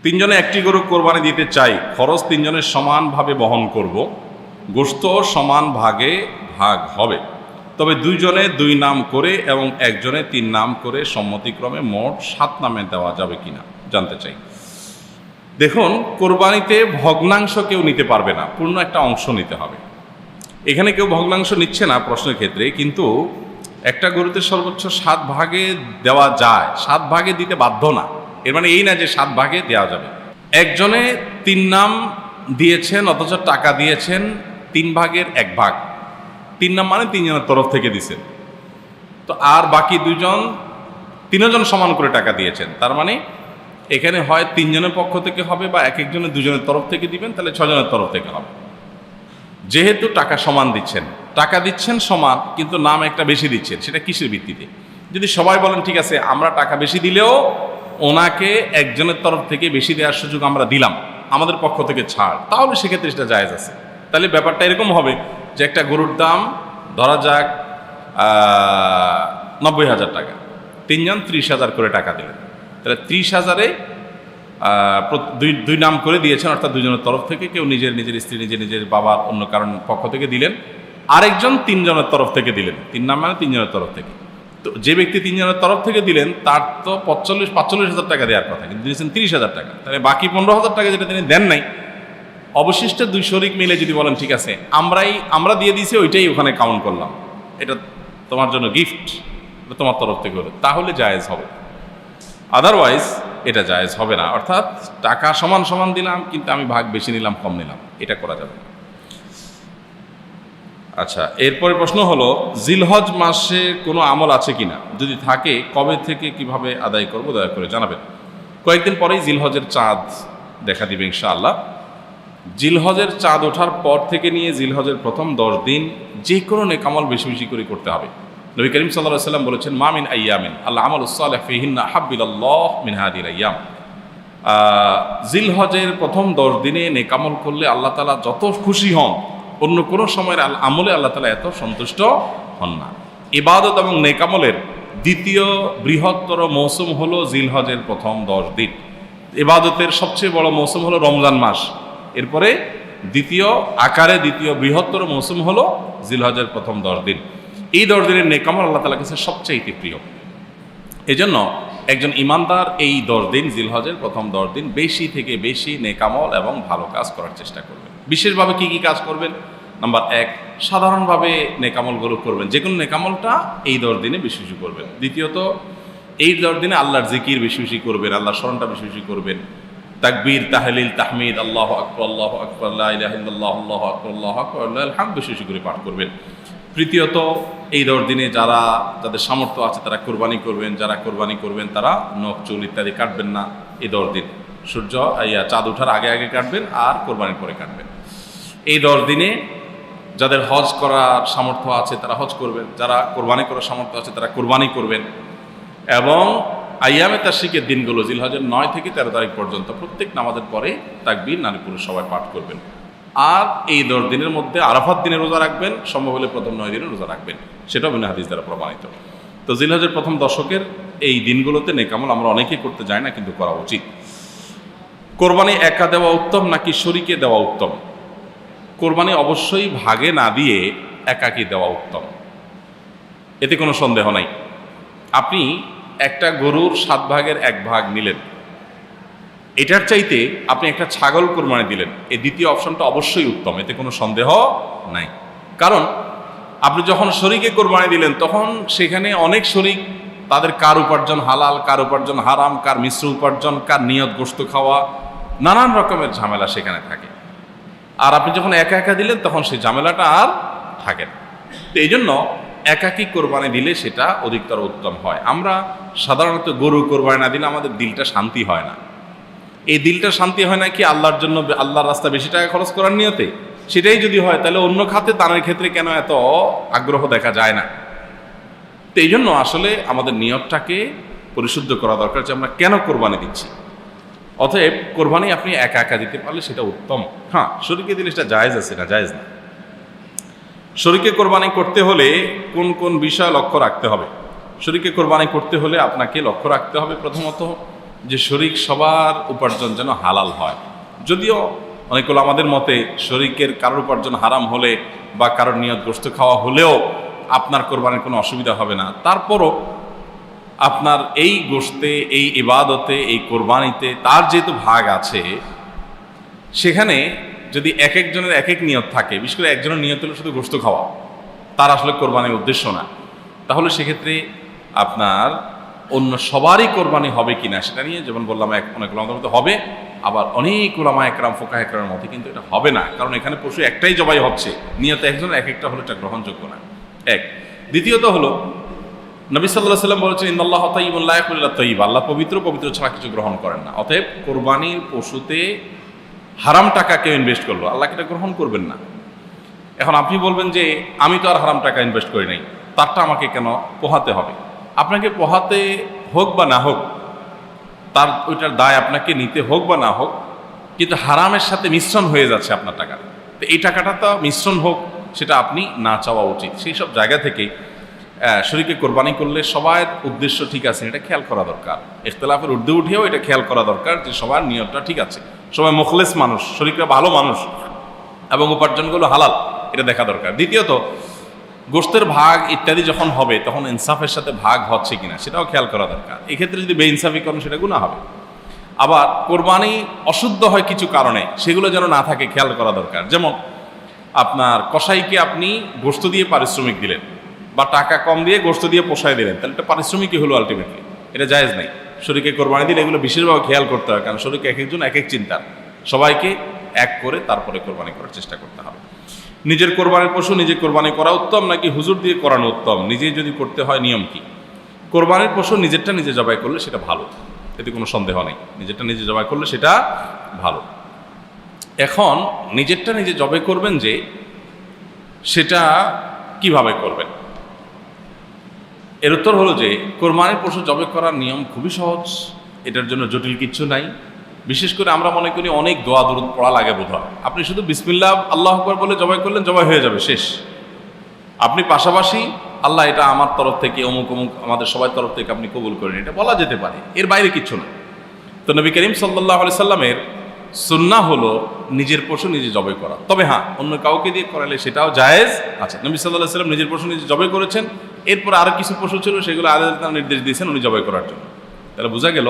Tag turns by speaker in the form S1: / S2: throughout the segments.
S1: তিনজনে একটি গরু কোরবানি দিতে চাই, খরচ তিনজনের সমানভাবে বহন করব, গোশত সমান ভাগে ভাগ হবে, তবে দুইজনে দুই নাম করে এবং একজনে তিন নাম করে সম্মতিক্রমে মোট 7 নামে দেওয়া যাবে কিনা জানতে চাই। দেখুন, কোরবানিতে ভগ্নাংশ কেউ নিতে পারবে না, পূর্ণ একটা অংশ নিতে হবে। এখানে কেউ ভগ্নাংশ নিচ্ছে না প্রশ্নের ক্ষেত্রে, কিন্তু একটা গরুতে সর্বোচ্চ 7 ভাগে দেওয়া যায়, 7 ভাগে দিতে বাধ্য না। এর মানে এই না যে 7 ভাগে দেওয়া যাবে। একজনে 3 নাম দিয়েছেন অথচ টাকা দিয়েছেন 3 ভাগের 1 ভাগ। 3 নাম মানে 3 জনের তরফ থেকে দিয়েছেন, তো আর বাকি 3জন সমান করে টাকা দিয়েছেন। তার মানে এখানে হয় 3 জনের পক্ষ থেকে হবে বা এক একজনের 2 জনের তরফ থেকে দিবেন, তাহলে 6 জনের তরফ থেকে হবে। যেহেতু টাকা সমান দিচ্ছেন, টাকা দিচ্ছেন সমান, কিন্তু নাম একটা বেশি দিচ্ছেন, সেটা কিসের ভিত্তিতে? যদি সবাই বলেন ঠিক আছে আমরা টাকা বেশি দিলেও ওনাকে একজনের তরফ থেকে বেশি দেওয়ার সুযোগ আমরা দিলাম, আমাদের পক্ষ থেকে ছাড়, তাহলে সেক্ষেত্রে সেটা জায়েজ আছে। তাহলে ব্যাপারটা এরকম হবে যে একটা গরুর দাম ধরা যাক 90,000 টাকা, 3 জন 30,000 করে টাকা দিলেন, তাহলে 30,000-এ দুই নাম করে দিয়েছেন, অর্থাৎ 2 জনের তরফ থেকে, কেউ নিজের স্ত্রী, নিজের বাবার অন্য কারণ পক্ষ থেকে দিলেন, আরেকজন 3 জনের তরফ থেকে দিলেন। 3 নাম মানে 3 জনের তরফ থেকে। তো যে ব্যক্তি 3 জনের তরফ থেকে দিলেন তার তো 45,000 টাকা দেওয়ার কথা, কিন্তু দিয়েছেন 30,000 টাকা। তাহলে বাকি 15,000 টাকা যেটা তিনি দেন নাই, অবশিষ্ট 2 শরিক মিলে যদি বলেন ঠিক আছে আমরা দিয়ে দিয়েছি, ওইটাই ওখানে কাউন্ট করলাম, এটা তোমার জন্য গিফট, এটা তোমার তরফ থেকে হলো, তাহলে জায়েজ হবে। আদারওয়াইজ এটা জায়েজ হবে না। অর্থাৎ টাকা সমান সমান দিলাম, কিন্তু আমি ভাগ বেশি নিলাম কম নিলাম, এটা করা যাবে না। আচ্ছা, এরপরে প্রশ্ন হলো, জিলহজ মাসে কোনো আমল আছে কিনা, যদি থাকে কবে থেকে কিভাবে আদায় করব দয়া করে জানাবেন। কয়েকদিন পরেই জিলহজের চাঁদ দেখা দিবে ইনশাআল্লাহ। জিলহজের চাঁদ ওঠার পর থেকে নিয়ে জিলহজের প্রথম 10 দিন যে কোনো নেকামল বেশি বেশি করে করতে হবে। নবী করিম সাল্লাল্লাহু আলাইহি ওয়াসাল্লাম বলেছেন, মা মিন আইয়ামিন আল আমালুস সালিহ ফিহিন্না আহাব্বিলাল্লাহ মিন হাদিহিল আইয়াম। জিলহজের প্রথম 10 দিনে নেকামল করলে আল্লাহ তাআলা যত খুশি হন, অন্য কোনো সময়ের আমলে আল্লাহ তাআলা এত সন্তুষ্ট হন না। ইবাদত এবং নেকামলের দ্বিতীয় বৃহত্তর মৌসুম হলো জিলহজের প্রথম 10 দিন। ইবাদতের সবচেয়ে বড় মৌসুম হলো রমজান মাস, এরপরে দ্বিতীয় বৃহত্তর মৌসুম হলো জিলহজের প্রথম 10 দিন। এই 10 দিনের নেকামল আল্লাহ তাআলার কাছে সবচাইতে প্রিয়। এজন্য একজন ইমানদার এই 10 দিন, জিলহজের প্রথম 10 দিন বেশি থেকে বেশি নেকামল এবং ভালো কাজ করার চেষ্টা করবেন। বিশেষভাবে কি কি কাজ করবেন? নাম্বার 1, সাধারণভাবে নেকামলগুলো করবেন, যে কোনো নেকামলটা এই 10 দিনে বেশি বেশি করবেন। দ্বিতীয়ত, এই 10 দিনে আল্লাহর জিকির বেশি বেশি করবেন, আল্লাহর স্মরণটা বেশি বেশি করবেন। তাকবীর, তাহলিল, তাহমিদ, আল্লাহু আকবার, লা ইলাহা ইল্লাল্লাহ, আল্লাহু আকবার, আল্লাহু আকবার, লিল্লাহিল হামদ বেশি বেশি করে পাঠ করবেন। তৃতীয়ত, এই 10 দিনে যাদের সামর্থ্য আছে তারা কোরবানি করবেন, যারা কোরবানি করবেন তারা নখ চুল ইত্যাদি কাটবেন না এই 10 দিন। চাঁদ ওঠার আগে আগে কাটবেন আর কোরবানির পরে কাটবেন। এই 10 দিনে যাদের হজ করার সামর্থ্য আছে তারা হজ করবেন, যারা কোরবানি করার সামর্থ্য আছে তারা কোরবানি করবেন। এবং আইয়ামে তাশরিকের দিনগুলো জিলহজের 9 থেকে 13 তারিখ পর্যন্ত প্রত্যেক নামাজের পরে তাকবীর নারী পুরুষ সবাই পাঠ করবেন। আর এই 10 দিনের মধ্যে আরাফাত দিনে রোজা রাখবেন, সম্ভব হলে প্রথম 9 দিনে রোজা রাখবেন, সেটাও বিনা হাদিস দ্বারা প্রমাণিত। তো জিলহজের প্রথম দশকের এই দিনগুলোতে নেকামল আমরা অনেকেই করতে যাই না, কিন্তু করা উচিত। কোরবানি একা দেওয়া উত্তম নাকি শরীকে দেওয়া উত্তম? কোরবানি অবশ্যই ভাগে না দিয়ে একাকি দেওয়া উত্তম, এতে কোনো সন্দেহ নাই। আপনি একটা গরুর 7 ভাগের 1 ভাগ নিলেন, এটার চাইতে আপনি একটা ছাগল কোরবানি দিলেন, এই দ্বিতীয় অপশনটা অবশ্যই উত্তম, এতে কোনো সন্দেহ নাই। কারণ আপনি যখন শরীকে কোরবানি দিলেন তখন সেখানে অনেক শরীক, তাদের কার উপার্জন হালাল, কার উপার্জন হারাম, কার মিশ্র উপার্জন, কার নিয়ত গোশত খাওয়া, নানান রকমের ঝামেলা সেখানে থাকে। আর আপনি যখন একা একা দিলেন তখন সেই ঝামেলাটা আর থাকে না। তো এই জন্য একাকি কোরবানি দিলে সেটা অধিকতর উত্তম হয়। আমরা সাধারণত গরু কোরবানি না দিলে আমাদের দিলটা শান্তি হয় না। এই দিলটা শান্তি হয় না কি আল্লাহর জন্য, আল্লাহর রাস্তা বেশি টাকা খরচ করার নিয়তে? সেটাই যদি হয় তাহলে অন্য খাতে দানের ক্ষেত্রে কেন এত আগ্রহ দেখা যায় না? তো এই জন্য আসলে আমাদের নিয়তটাকে পরিশুদ্ধ করা দরকার যে আমরা কেন কোরবানি দিচ্ছি। অতএব কোরবানি আপনি একা একা দিতে পারলে সেটা উত্তম। হ্যাঁ, শরীকে দিলে সেটা জায়েজ আছে, না জায়েজ না। শরীকে কোরবানি করতে হলে কোন কোন বিষয় লক্ষ্য রাখতে হবে? শরীকে কোরবানি করতে হলে আপনাকে লক্ষ্য রাখতে হবে প্রথমত যে শরিক সবার উপার্জন যেন হালাল হয়। যদিও অনেকগুলো আমাদের মতে শরিকের কারোর উপার্জন হারাম হলে বা কারোর নিয়ত গোশত খাওয়া হলেও আপনার কোরবানির কোনো অসুবিধা হবে না, তারপরও আপনার এই গোশতে, এই ইবাদতে, এই কোরবানিতে তার যেহেতু ভাগ আছে, সেখানে যদি এক একজনের এক এক নিয়ত থাকে, বিশেষ করে একজনের নিয়ত হলো শুধু গোশত খাওয়া, তার আসলে কোরবানির উদ্দেশ্য না, তাহলে সেক্ষেত্রে আপনার অন্য সবারই কোরবানি হবে কিনা সেটা নিয়ে, যেমন বললাম, অনেক ওলামার মধ্যে হবে, আবার অনেক ওলামা একরাম, ফোকাহ একরামের মধ্যে কিন্তু এটা হবে না, কারণ এখানে পশু একটাই জবাই হচ্ছে, নিয়ত একজনের এক একটা হলো এটা গ্রহণযোগ্য না। এক। দ্বিতীয়ত হলো নবী সাল্লাল্লাহু আলাইহি ওয়াসাল্লাম বলেছেন, ইন্নাল্লাহা তাইয়্যিবুন লা ইয়াকুলু ইল্লা তাইয়্যিব, আল্লাহ পবিত্র, পবিত্র ছাড়া কিছু গ্রহণ করেন না। অতএব কোরবানির পশুতে হারাম টাকা কেউ ইনভেস্ট করলো, আল্লাহ এটা গ্রহণ করবেন না। এখন আপনি বলবেন যে আমি তো আর হারাম টাকা ইনভেস্ট করি নাই, তারটা আমাকে কেন পোহাতে হবে? আপনাকে পোহাতে হোক বা না হোক, তার ওইটার দায় আপনাকে নিতে হোক বা না হোক, কিন্তু হারামের সাথে মিশ্রণ হয়ে যাচ্ছে আপনার টাকা। তো এই টাকাটা তো মিশ্রণ হোক, সেটা আপনি না চাওয়া উচিত। সেই সব জায়গা থেকে শরীকে কোরবানি করলে সবার উদ্দেশ্য ঠিক আছে এটা খেয়াল করা দরকার। ইখতিলাফের ঊর্ধ্বে উঠেও এটা খেয়াল করা দরকার যে সবার নিয়তটা ঠিক আছে, সবাই মুখলেস মানুষ, শরীকরা ভালো মানুষ এবং উপার্জনগুলো হালাল, এটা দেখা দরকার। দ্বিতীয়ত, গোশতের ভাগ ইত্যাদি যখন হবে তখন ইনসাফের সাথে ভাগ হচ্ছে কিনা সেটাও খেয়াল করা দরকার। এক্ষেত্রে যদি বেইনসাফি করেন সেটা গুনাহ হবে। আবার কোরবানি অশুদ্ধ হয় কিছু কারণে, সেগুলো যেন না থাকে খেয়াল করা দরকার। যেমন আপনার কসাইকে আপনি গোশত দিয়ে পারিশ্রমিক দিলেন, বা টাকা কম দিয়ে গোশত দিয়ে পোষায় দিলেন, তাহলে এটা পারিশ্রমিকই হলো আলটিমেটলি, এটা জায়েজ নাই। শরীকে কোরবানি দিলে এগুলো বিশেষভাবে খেয়াল করতে হবে, কারণ শরীকে এক একজন এক এক চিন্তার, সবাইকে এক করে তারপরে কোরবানি করার চেষ্টা করতে হবে। নিজের কোরবানির পশু নিজে কোরবানি করা উত্তম নাকি হুজুর দিয়ে করানো উত্তম? নিজেই যদি করতে হয় নিয়ম কি? কোরবানির পশু নিজেরটা নিজে জবাই করলে সেটা ভালো, এতে কোনো সন্দেহ নেই। নিজেরটা নিজে জবাই করলে সেটা ভালো। এখন নিজেরটা নিজে জবাই করবেন যে, সেটা কিভাবে করবেন? এর উত্তর হলো যে কোরবানির পশু জবাই করার নিয়ম খুবই সহজ, এটার জন্য জটিল কিচ্ছু নাই। বিশেষ করে আমরা মনে করি অনেক দোয়া দরুদ পড়া লাগে বোধ হয়। আপনি শুধু বিসমিল্লাহ আল্লাহু আকবার বলে জবাই করলেন, জবাই হয়ে যাবে, শেষ। আপনি পাশাপাশি আল্লাহ এটা আমার তরফ থেকে, অমুক অমুক আমাদের সবার তরফ থেকে আপনি কবুল করেন, এটা বলা যেতে পারে, এর বাইরে কিচ্ছু না। তো নবী করিম সাল্লাল্লাহু আলাইহি সাল্লামের সুন্নাহ হলো নিজের পশু নিজে জবাই করা। তবে হ্যাঁ, অন্য কাউকে দিয়ে করালে সেটাও জায়েজ। আচ্ছা, নবী সাল্লাল্লাহু আলাইহি সাল্লাম নিজের পশু নিজে জবাই করেছেন, এরপর আরও কিছু পশু ছিল সেগুলো আল্লাহ তাআলা নির্দেশ দিয়েছেন উনি জবাই করার জন্য। তাহলে বোঝা গেল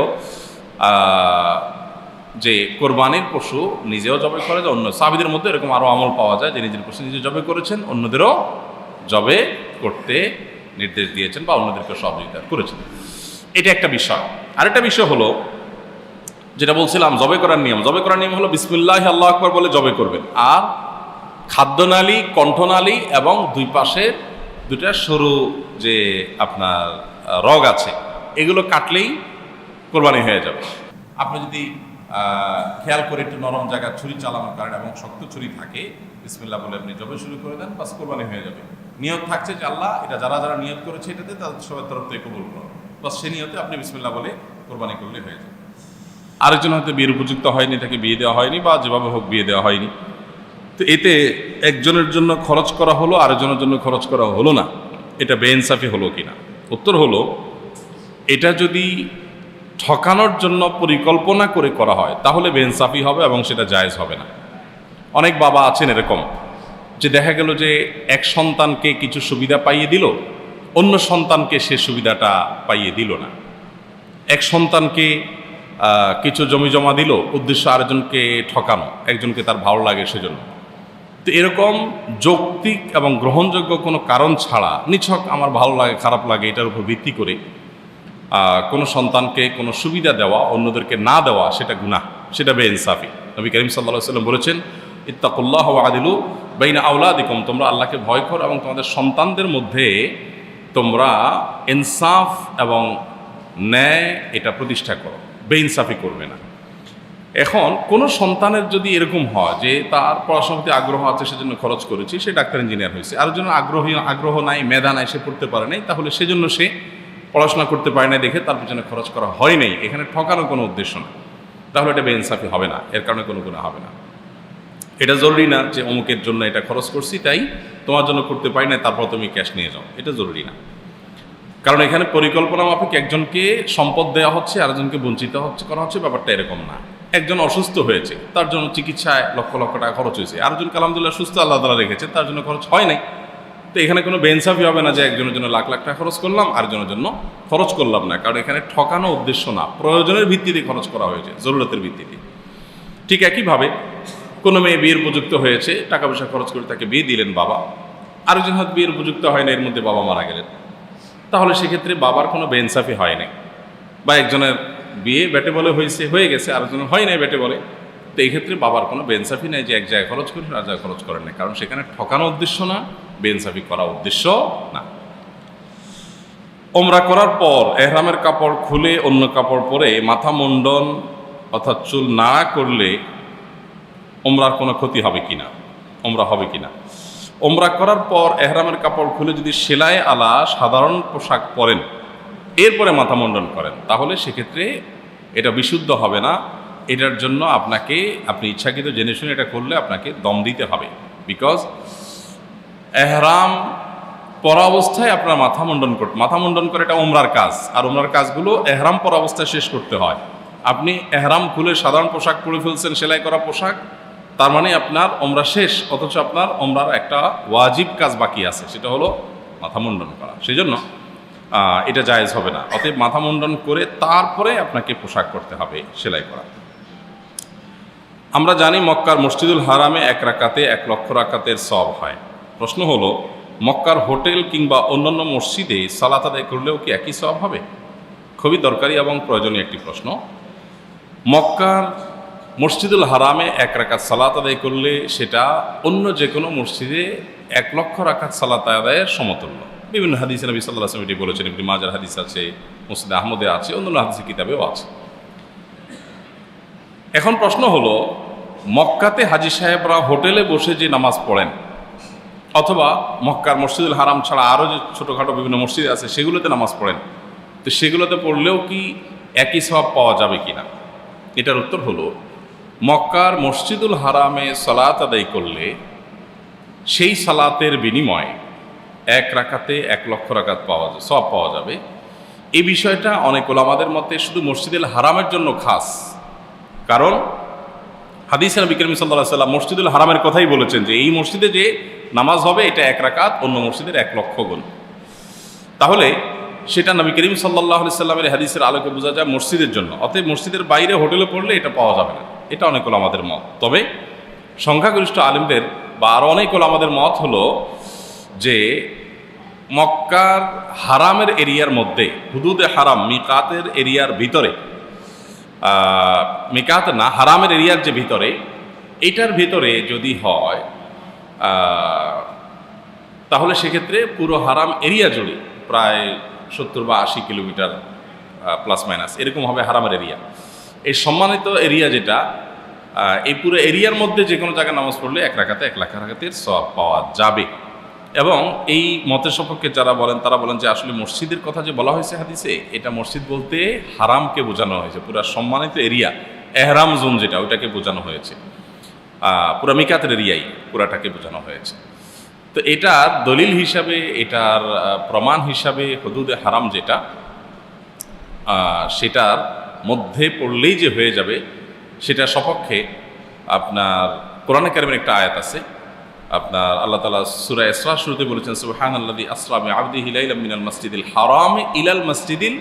S1: যে কোরবানির পশু নিজেও জবাই করা যায়। অন্য সাহাবীদের মধ্যে এরকম আরও আমল পাওয়া যায় যে নিজের পশু নিজে জবাই করেছেন, অন্যদেরও জবে করতে নির্দেশ দিয়েছেন বা অন্যদেরকে সহযোগিতা করেছেন। এটা একটা বিষয়। আরেকটা বিষয় হলো যেটা বলছিলাম, জবে করার নিয়ম। জবে করার নিয়ম হলো বিসমিল্লাহ আল্লাহু আকবার বলে জবে করবেন, আর খাদ্যনালী, কণ্ঠনালী এবং দুই পাশের দুটা সরু যে আপনার রগ আছে, এগুলো কাটলেই কোরবানি হয়ে যাবে। আপনি যদি খেয়াল করে একটু নরম জায়গা ছুরি চালানোর কারণে এবং শক্ত ছুরি থাকে, বিসমিল্লাহ বলে আপনি জবে শুরু করে দেন, বাস কোরবানি হয়ে যাবে। নিয়ত থাকছে যে আল্লাহ এটা যারা যারা নিয়ত করেছে এটাতে তাদের সবার তরফ থেকে কবুল করুন, বাস সে নিয়তে আপনি বিসমিল্লাহ বলে কোরবানি করলে হয়ে যাবে। আরেকজন হয়তো বিয়ের উপযুক্ত হয়নি, তাকে বিয়ে দেওয়া হয়নি, বা যেভাবে হোক বিয়ে দেওয়া হয়নি, তো এতে একজনের জন্য খরচ করা হলো, আরেকজনের জন্য খরচ করা হলো না, এটা বেইনসাফি হলো কিনা? উত্তর হলো, এটা যদি ঠকানোর জন্য পরিকল্পনা করে করা হয় তাহলে বেইনসাফি হবে এবং সেটা জায়েজ হবে না। অনেক বাবা আছেন এরকম, যে দেখা গেল যে এক সন্তানকে কিছু সুবিধা পাইয়ে দিল, অন্য সন্তানকে সে সুবিধাটা পাইয়ে দিল না। এক সন্তানকে কিছু জমি জমা দিল, উদ্দেশ্য আরেকজনকে ঠকানো, একজনকে তার ভালো লাগে সেজন্য। তো এরকম যৌক্তিক এবং গ্রহণযোগ্য কোনো কারণ ছাড়া নিছক আমার ভালো লাগে খারাপ লাগে এটার উপর ভিত্তি করে কোনো সন্তানকে কোনো সুবিধা দেওয়া, অন্যদেরকে না দেওয়া, সেটা গুনাহ, সেটা বেইনসাফি। নবী করিম সাল্লাল্লাহু আলাইহি ওয়াসাল্লাম বলেছেন, ইত্তাকুল্লাহ ওয়া আদিলু বাইনা আওলাদিকুম, তোমরা আল্লাহকে ভয় করো এবং তোমাদের সন্তানদের মধ্যে তোমরা ইনসাফ এবং ন্যায় এটা প্রতিষ্ঠা করো, বেইনসাফি করবে না। এখন কোনো সন্তানের যদি এরকম হয় যে তার পড়াশোনার প্রতি আগ্রহ আছে, সেজন্য খরচ করেছি, সে ডাক্তার ইঞ্জিনিয়ার হয়েছে, আর জন্য আগ্রহ নাই, মেধা নাই, সে পড়তে পারে নাই, তাহলে সেজন্য সে পড়াশোনা করতে পারে না দেখে তার পিছনে খরচ করা হয় নাই, এখানে ঠকানোর কোনো উদ্দেশ্য না, তাহলে এটা বেইনসাফি হবে না, এর কারণে কোনো গুনাহ হবে না। এটা জরুরি না যে অমুকের জন্য এটা খরচ করছি তাই তোমার জন্য করতে পারি না, তারপর তুমি ক্যাশ নিয়ে যাও, এটা জরুরি না। কারণ এখানে পরিকল্পনা মাফিক একজনকে সম্পদ দেওয়া হচ্ছে, আরেকজনকে বঞ্চিত করা হচ্ছে, ব্যাপারটা এরকম না। একজন অসুস্থ হয়েছে, তার জন্য চিকিৎসায় লক্ষ লক্ষ টাকা খরচ হয়েছে, আরেকজন আলহামদুলিল্লাহ সুস্থ আল্লাহ তাআলা রেখেছে, তার জন্য খরচ হয় নাই। তো এখানে কোনো বেইনসাফি হবে না যে একজনের জন্য লাখ লাখ টাকা খরচ করলাম, আরেকজনের জন্য খরচ করলাম না। কারণ এখানে ঠকানো উদ্দেশ্য না, প্রয়োজনের ভিত্তিতে খরচ করা হয়েছে, জরুরতের ভিত্তিতে। ঠিক একইভাবে কোনো মেয়ে বিয়ের উপযুক্ত হয়েছে, টাকা পয়সা খরচ করে তাকে বিয়ে দিলেন বাবা, আরেকজন হয়তো বিয়ের উপযুক্ত হয় না, এর মধ্যে বাবা মারা গেলেন, তাহলে সেক্ষেত্রে বাবার কোনো বেইনসাফি হয় নাই। বা একজনের বিয়ে ব্যাটে বলে হয়ে গেছে, আরেকজনের হয় নাই ব্যাটে বলে, তো এই ক্ষেত্রে বাবার কোনো বেইনসাফি নেই যে এক জায়গায় খরচ করেন আর জায়গায় খরচ করেন না, কারণ সেখানে ঠকানো উদ্দেশ্য না, বেইনসাফি করা উদ্দেশ্য না। ওমরা করার পর এহরামের কাপড় খুলে অন্য কাপড় পরে মাথা মুন্ডন অর্থাৎ চুল না করলে ওমরার কোনো ক্ষতি হবে কিনা, ওমরা হবে কিনা। ওমরা করার পর এহরামের কাপড় খুলে যদি সেলাই আলা সাধারণ পোশাক পরেন, এরপরে মাথা মুন্ডন করেন, তাহলে সেক্ষেত্রে এটা বিশুদ্ধ হবে না। এটার জন্য আপনি ইচ্ছাকৃত জেনে শুনে এটা করলে আপনাকে দম দিতে হবে। বিকজ এহরাম পরা অবস্থায় আপনার মাথা মুন্ডন করে এটা ওমরার কাজ, আর ওমরার কাজগুলো এহরাম পরা অবস্থায় শেষ করতে হয়। আপনি এহরাম খুলে সাধারণ পোশাক পরে ফেলছেন, সেলাই করা পোশাক, তার মানে আপনার ওমরা শেষ, অথচ আপনার ওমরার একটা ওয়াজিব কাজ বাকি আছে, সেটা হলো মাথা মুন্ডন করা। সেই জন্য এটা জায়েজ হবে না। অতএব মাথা মুন্ডন করে তারপরে আপনাকে পোশাক করতে হবে, সেলাই করা। আমরা জানি মক্কার মসজিদুল হারামে 1 রাকাতে 1 লক্ষ রাকাতের সওয়াব হয়। প্রশ্ন হলো, মক্কার হোটেল কিংবা অন্যান্য মসজিদে সালাত আদায় করলেও কি একই সওয়াব হবে? খুবই দরকারি এবং প্রয়োজনীয় একটি প্রশ্ন। মক্কার মসজিদুল হারামে 1 রাকাত সালাত আদায় করলে সেটা অন্য যে কোনো মসজিদে 1 লক্ষ রাকাত সালাত আদায়ের সমতুল্য। বিভিন্ন হাদিসে নবী সাল্লাল্লাহু আলাইহি ওয়াসাল্লাম এটি বলেছেন, ইবনে মাজার হাদিস আছে, মুসনাদ আহমদে আছে, অন্যান্য হাদিসের কিতাবেও আছে। এখন প্রশ্ন হলো, মক্কাতে হাজী সাহেবরা হোটেলে বসে যে নামাজ পড়েন, অথবা মক্কার মসজিদুল হারাম ছাড়া আরও যে ছোটোখাটো বিভিন্ন মসজিদ আছে সেগুলোতে নামাজ পড়েন, তো সেগুলোতে পড়লেও কি একই সওয়াব পাওয়া যাবে কি না? এটার উত্তর হলো, মক্কার মসজিদুল হারামে সালাত আদায় করলে সেই সালাতের বিনিময়ে 1 রাকাতে 1 লক্ষ রাকাত সওয়াব পাওয়া যাবে। এই বিষয়টা অনেক ওলামাদের মতে শুধু মসজিদুল হারামের জন্য খাস, কারণ হাদিসে নবী করিম সাল্লাল্লাহু আলাইহি ওয়াসাল্লাম মসজিদুল হারামের কথাই বলেছেন যে এই মসজিদে যে নামাজ হবে এটা 1 রাকাত, অন্য মসজিদের 1 লক্ষ গুণ। তাহলে সেটা নবী করিম সাল্লাল্লাহু আলাইহি ওয়াসাল্লামের হাদিসের আলোকে বোঝা যায় মসজিদের জন্য। অতএব মসজিদের বাইরে হোটেলে পড়লে এটা পাওয়া যাবে না, এটা অনেক ওলামাদের মত। তবে সংখ্যাগরিষ্ঠ আলেমদের বা আরও অনেক ওলামাদের মত হলো যে মক্কার হারামের এরিয়ার মধ্যে, হুদুদে হারাম মিকাতের এরিয়ার ভিতরে, মিকাত না হারামের এরিয়ার যে ভিতরে, এটার ভিতরে যদি হয় তাহলে সেক্ষেত্রে পুরো হারাম এরিয়া জুড়ে প্রায় 70 বা 80 কিলোমিটার প্লাস মাইনাস এরকম হবে হারামের এরিয়া। এই সম্মানিত এরিয়া যেটা, এই পুরো এরিয়ার মধ্যে যে কোনো জায়গায় নামাজ পড়লে 1 রাকাতে 1 লাখ রাকাতের সওয়াব পাওয়া যাবে। এবং এই মতের সপক্ষে যারা বলেন তারা বলেন যে আসলে মসজিদের কথা যে বলা হয়েছে হাদিসে, এটা মসজিদ বলতে হারামকে বোঝানো হয়েছে, পুরো সম্মানিত এরিয়া এহরাম জোন যেটা, ওইটাকে বোঝানো হয়েছে, পুরো মিকাতের এরিয়াই পুরাটাকে বোঝানো হয়েছে। তো এটার দলিল হিসাবে, এটার প্রমাণ হিসাবে হুদুদে হারাম যেটা, সেটার মধ্যে পড়লেই যে হয়ে যাবে, সেটা সপক্ষে আপনার কোরআনে কারিমের একটা আয়াত আছে। আপনার আল্লাহ তাআলা সূরা ইসরা শুরুতে বলেছেন, সুবহানাল্লাযী আসরা বিআবদিহি লাইলাম মিনাল মাসজিদিল হারাম ইলাল মাসজিদিল